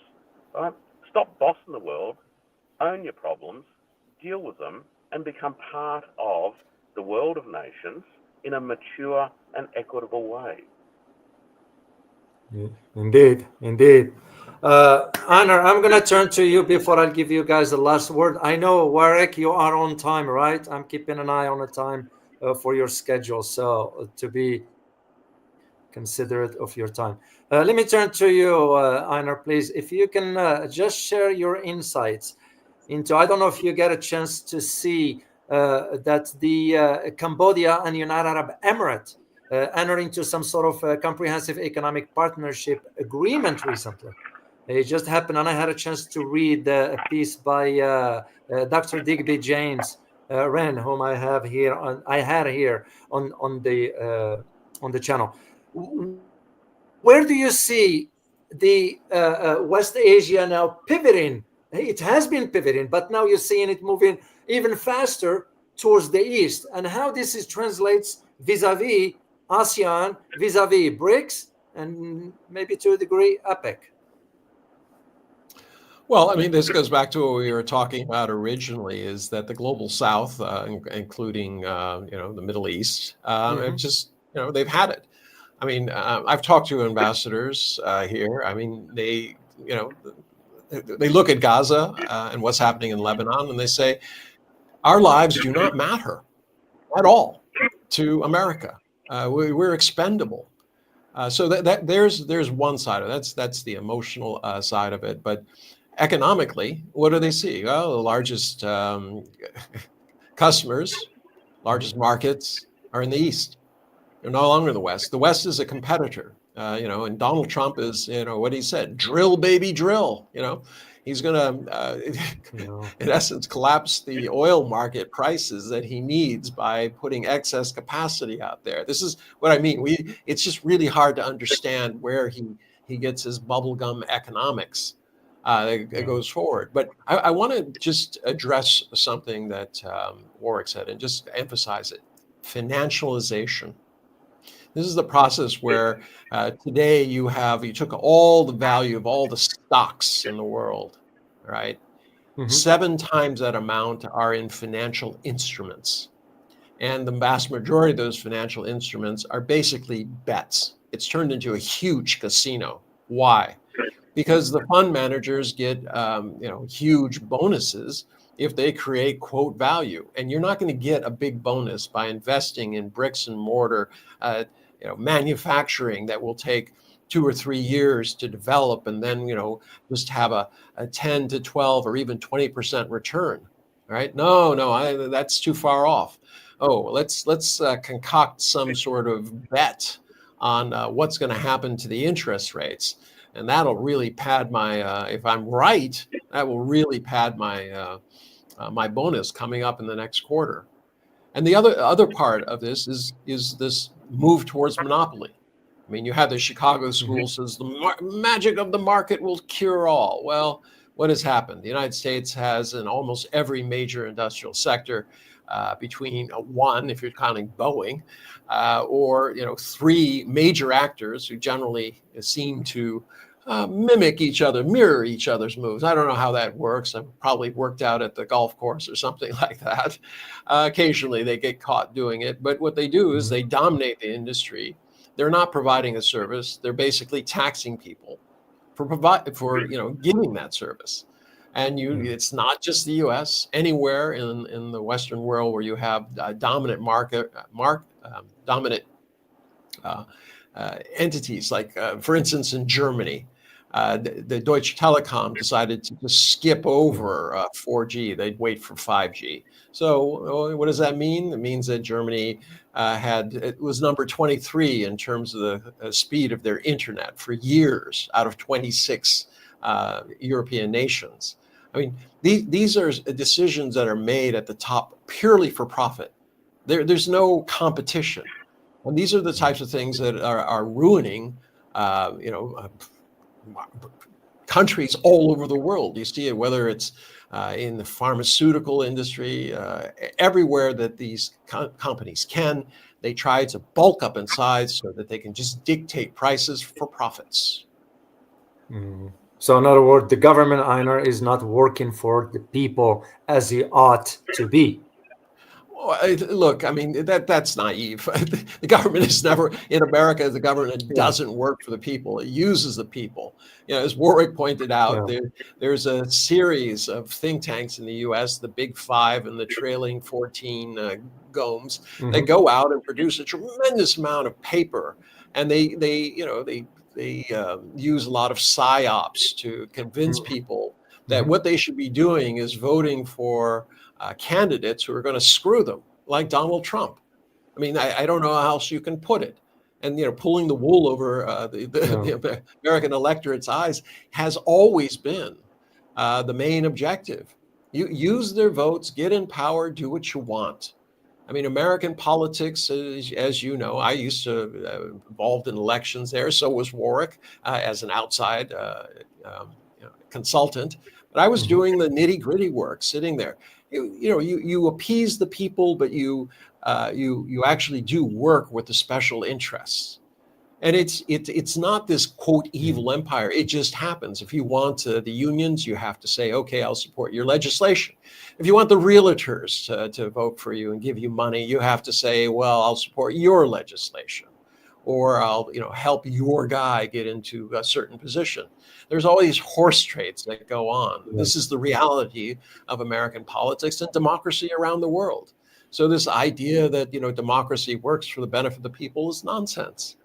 right? Stop bossing the world, own your problems, deal with them, and become part of the world of nations in a mature and equitable way. Indeed. Einar, I'm going to turn to you before I give you guys the last word. I know, Warwick, you are on time, right? I'm keeping an eye on the time for your schedule, so to be considerate of your time. Let me turn to you, Einar, please. If you can just share your insights into, I don't know if you get a chance to see that the Cambodia and United Arab Emirates entered into some sort of comprehensive economic partnership agreement recently. It just happened, and I had a chance to read a piece by Dr. Digby James Wren, whom I had here on the channel. Where do you see the West Asia now pivoting It has been pivoting, but now you're seeing it moving even faster towards the east. And how this is translates vis-a-vis ASEAN, vis-a-vis BRICS, and maybe to a degree APEC. Well, I mean, this goes back to what we were talking about originally, is that the global south, including, the Middle East, have just, they've had it. I mean, I've talked to ambassadors here. I mean, they look at Gaza and what's happening in Lebanon, and they say, our lives do not matter at all to America. We're expendable. So that there's one side of it. That's the emotional side of it. But economically, what do they see? Well, the largest customers, largest markets are in the East. They're no longer in the West. The West is a competitor, and Donald Trump is, what he said, drill, baby, drill. He's going to, in essence, collapse the oil market prices that he needs by putting excess capacity out there. This is what I mean. It's just really hard to understand where he gets his bubblegum economics that goes forward. But I want to just address something that Warwick said and just emphasize it. Financialization. This is the process where today you took all the value of all the stocks in the world, right? 7 times that amount are in financial instruments. And the vast majority of those financial instruments are basically bets. It's turned into a huge casino. Why? Because the fund managers get, huge bonuses if they create quote value. And you're not going to get a big bonus by investing in bricks and mortar manufacturing that will take 2 or 3 years to develop and then, just have a 10 to 12 or even 20% return, right? No, that's too far off. Oh, let's concoct some sort of bet on what's going to happen to the interest rates. And that'll really pad my, if I'm right, that will really pad my my bonus coming up in the next quarter. And the other part of this is this move towards monopoly. I mean, you have the Chicago School says the magic of the market will cure all. Well, what has happened? The United States has in almost every major industrial sector between one, if you're counting Boeing, or 3 major actors who generally seem to mimic each other, mirror each other's moves. I don't know how that works. I've probably worked out at the golf course or something like that. Occasionally they get caught doing it, but what they do is they dominate the industry. They're not providing a service. They're basically taxing people for giving that service. And it's not just the U.S. Anywhere in the Western world where you have dominant dominant entities, like for instance in Germany, the Deutsche Telekom decided to just skip over 4G. They'd wait for 5G. So what does that mean? It means that Germany it was number 23 in terms of the speed of their internet for years out of 26 European nations. I mean, these are decisions that are made at the top purely for profit. There's no competition. And these are the types of things that are ruining, countries all over the world. You see it, whether it's in the pharmaceutical industry, everywhere that these companies they try to bulk up in size so that they can just dictate prices for profits. So in other words, the government, Einar, is not working for the people as it ought to be. Look, I mean, that's naive. The government is never, in America, the government doesn't work for the people. It uses the people. As Warwick pointed out, there's a series of think tanks in the U.S., the Big Five and the trailing 14 GOMs, that go out and produce a tremendous amount of paper. And they use a lot of psyops to convince people that what they should be doing is voting for candidates who are going to screw them, like Donald Trump. I mean, I don't know how else you can put it. And pulling the wool over the American electorate's eyes has always been the main objective. You use their votes, get in power, do what you want. I mean, American politics, as you know, I used to involved in elections there. So was Warwick as an outside consultant. But I was doing the nitty gritty work, sitting there. You appease the people, but you actually do work with the special interests. And it's not this quote evil empire. It just happens. If you want the unions, you have to say, okay, I'll support your legislation. If you want the realtors to vote for you and give you money, you have to say, well, I'll support your legislation, or I'll help your guy get into a certain position. There's all these horse trades that go on. This is the reality of American politics and democracy around the world. So this idea that democracy works for the benefit of the people is nonsense.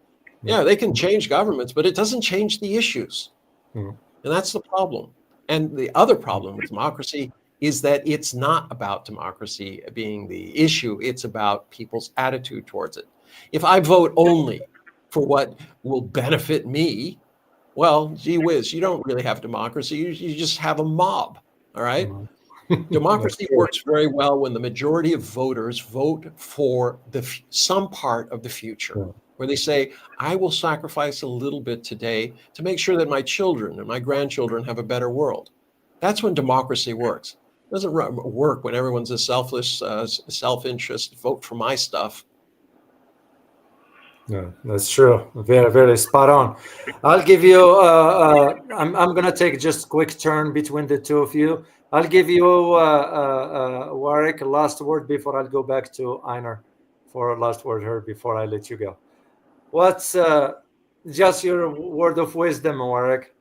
Yeah, they can change governments, but it doesn't change the issues. And that's the problem. And the other problem with democracy is that it's not about democracy being the issue. It's about people's attitude towards it. If I vote only for what will benefit me, well, gee whiz, you don't really have democracy. You just have a mob, all right? Democracy works very well when the majority of voters vote for some part of the future, where they say, I will sacrifice a little bit today to make sure that my children and my grandchildren have a better world. That's when democracy works. It doesn't work when everyone's a selfless, self-interest, vote for my stuff. Yeah, that's true. Very, very spot on. I'll give you. I'm gonna take just a quick turn between the two of you. I'll give you Warwick a last word before I'll go back to Einar for a last word here before I let you go. What's just your word of wisdom, Warwick,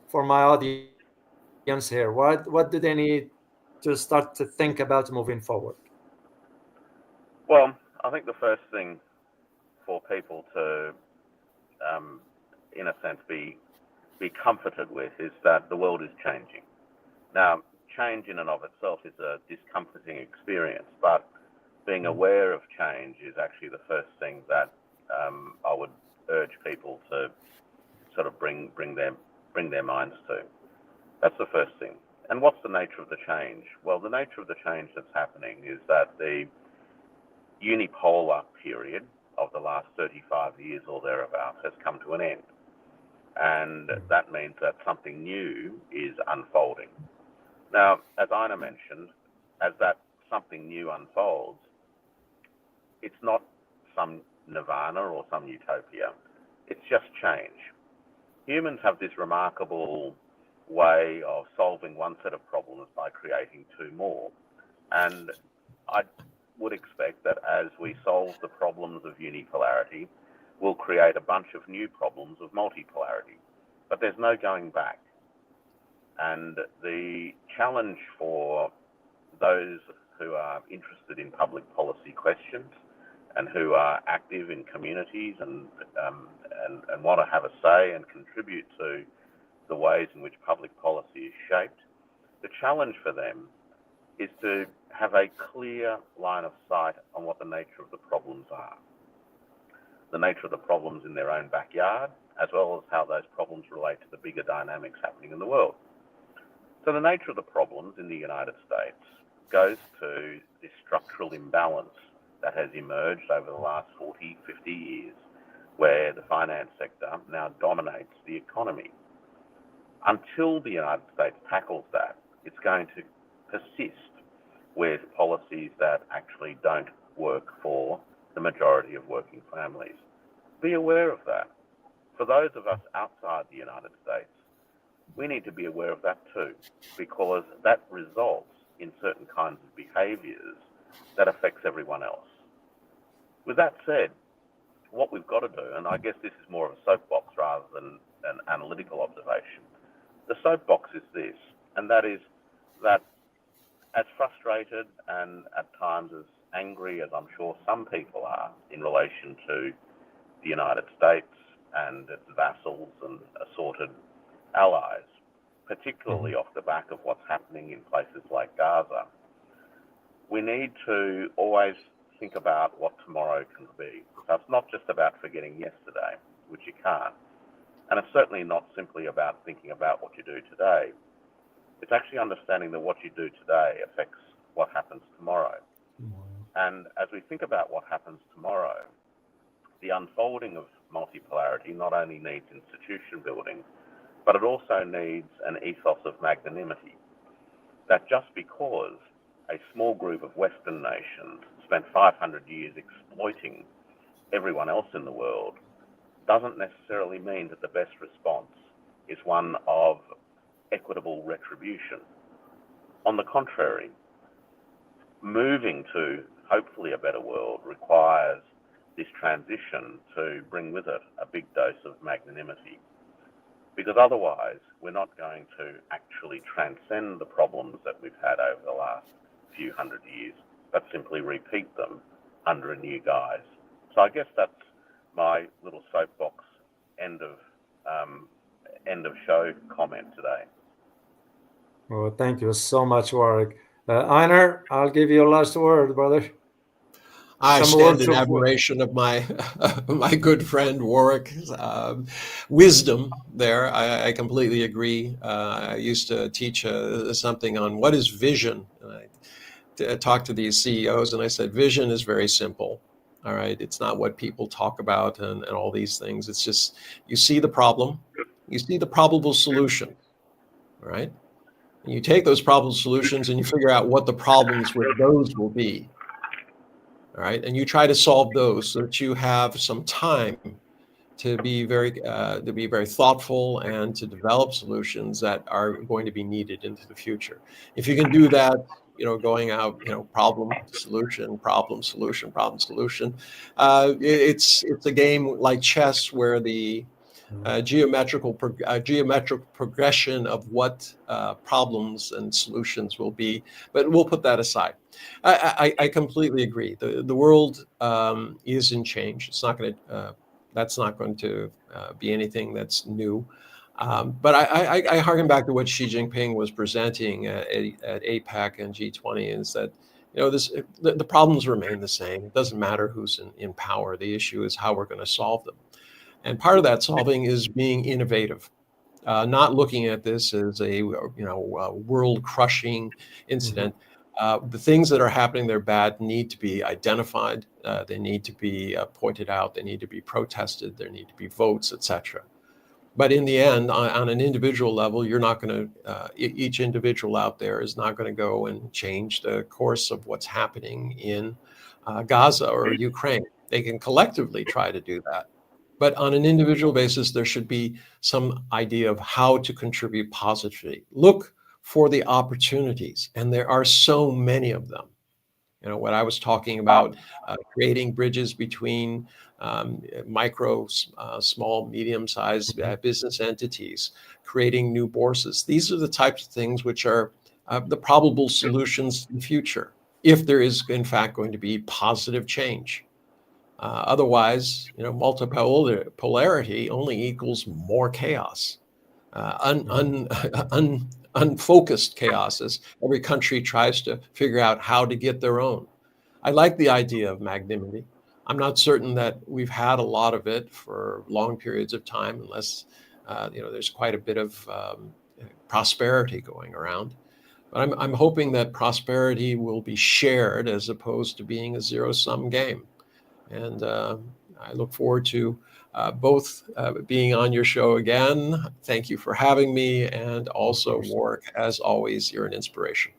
for my audience here? What do they need to start to think about moving forward? Well, I think the first thing for people to, in a sense, be comforted with is that the world is changing. Now, change in and of itself is a discomforting experience, but being aware of change is actually the first thing that I would urge people to sort of bring their minds to. That's the first thing. And what's the nature of the change? Well, the nature of the change that's happening is that the unipolar period of the last 35 years or thereabouts has come to an end. And that means that something new is unfolding. Now, as Einar mentioned, as that something new unfolds, it's not some nirvana or some utopia. It's just change. Humans have this remarkable way of solving one set of problems by creating two more. And I would expect that as we solve the problems of unipolarity, we'll create a bunch of new problems of multipolarity. But there's no going back. And the challenge for those who are interested in public policy questions and who are active in communities and want to have a say and contribute to the ways in which public policy is shaped, the challenge for them is to have a clear line of sight on what the nature of the problems are. The nature of the problems in their own backyard, as well as how those problems relate to the bigger dynamics happening in the world. So the nature of the problems in the United States goes to this structural imbalance that has emerged over the last 40, 50 years, where the finance sector now dominates the economy. Until the United States tackles that, it's going to persist with policies that actually don't work for the majority of working families. Be aware of that. For those of us outside the United States, we need to be aware of that too, because that results in certain kinds of behaviours that affects everyone else. With that said, what we've got to do, and I guess this is more of a soapbox rather than an analytical observation, the soapbox is this, and that is that as frustrated and at times as angry as I'm sure some people are in relation to the United States and its vassals and assorted allies, particularly off the back of what's happening in places like Gaza, we need to always think about what tomorrow can be. So it's not just about forgetting yesterday, which you can't. And it's certainly not simply about thinking about what you do today. It's actually understanding that what you do today affects what happens tomorrow. And as we think about what happens tomorrow, the unfolding of multipolarity not only needs institution building, but it also needs an ethos of magnanimity. that just because a small group of Western nations spent 500 years exploiting everyone else in the world doesn't necessarily mean that the best response is one of equitable retribution. On the contrary, moving to hopefully a better world requires this transition to bring with it a big dose of magnanimity, because otherwise we're not going to actually transcend the problems that we've had over the last few hundred years, but simply repeat them under a new guise. So I guess that's my little soapbox end of show comment today. Well, thank you so much, Warwick. Einar, I'll give you a last word, brother. I stand in admiration of my my good friend Warwick's wisdom there. I completely agree. I used to teach something on what is vision. And I talked to these CEOs and I said, vision is very simple. All right. It's not what people talk about and all these things. It's just you see the problem, you see the probable solution. All right. And you take those probable solutions and you figure out what the problems with those will be. All right, and you try to solve those so that you have some time to be very thoughtful and to develop solutions that are going to be needed into the future. If you can do that, going out, problem solution, problem solution, problem solution. It's a game like chess where the geometrical progression of what problems and solutions will be, but we'll put that aside. I completely agree. The world is in change. It's not going to. That's not going to be anything that's new. But I harken back to what Xi Jinping was presenting at APEC and G20, is that the problems remain the same. It doesn't matter who's in power. The issue is how we're going to solve them. And part of that solving is being innovative, not looking at this as a world-crushing incident. The things that are happening that are bad need to be identified. They need to be pointed out. They need to be protested. There need to be votes, etc. But in the end, on an individual level, you're not going to. Each individual out there is not going to go and change the course of what's happening in Gaza or Ukraine. They can collectively try to do that. But on an individual basis, there should be some idea of how to contribute positively. Look for the opportunities, and there are so many of them. What I was talking about, creating bridges between micro, small, medium-sized business entities, creating new bourses. These are the types of things which are the probable solutions in the future, if there is, in fact, going to be positive change. Otherwise, multipolarity only equals more chaos, unfocused chaos, as every country tries to figure out how to get their own. I like the idea of magnanimity. I'm not certain that we've had a lot of it for long periods of time, unless there's quite a bit of prosperity going around. But I'm hoping that prosperity will be shared as opposed to being a zero-sum game. And I look forward to both being on your show again. Thank you for having me. And also, Warwick, as always, you're an inspiration.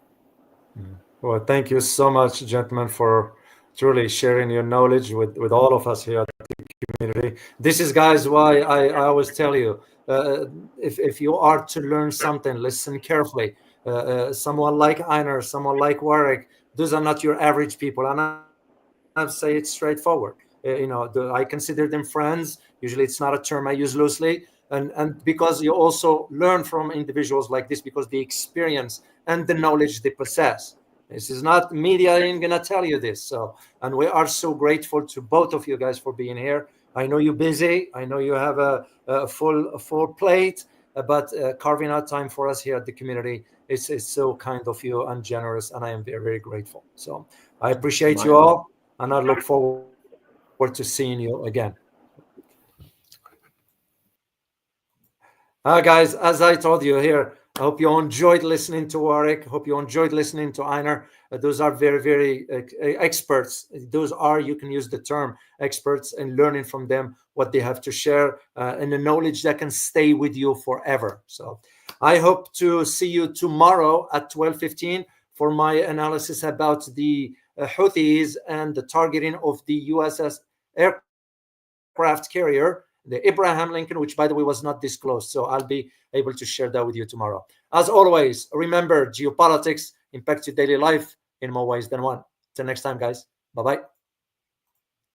Well, thank you so much, gentlemen, for truly sharing your knowledge with all of us here at the community. This is, guys, why I always tell you, if you are to learn something, listen carefully. Someone like Einar, someone like Warwick, those are not your average people. And I say it straightforward. I consider them friends. Usually it's not a term I use loosely. And because you also learn from individuals like this, because the experience and the knowledge they possess. This is not media ain't gonna tell you this. So, and we are so grateful to both of you guys for being here. I know you're busy. I know you have a full plate, but carving out time for us here at the community is so kind of you and generous, and I am very, very grateful. So I appreciate you all, and I look forward to seeing you again. Guys, as I told you here, I hope you enjoyed listening to Warwick. Hope you enjoyed listening to Einar. Those are very, very experts. Those are, you can use the term experts, and learning from them what they have to share, and the knowledge that can stay with you forever. So I hope to see you tomorrow at 12:15 for my analysis about the Houthis and the targeting of the USS aircraft carrier, the Abraham Lincoln, which, by the way, was not disclosed. So I'll be able to share that with you tomorrow. As always, remember, geopolitics impacts your daily life in more ways than one. Till next time, guys. Bye-bye.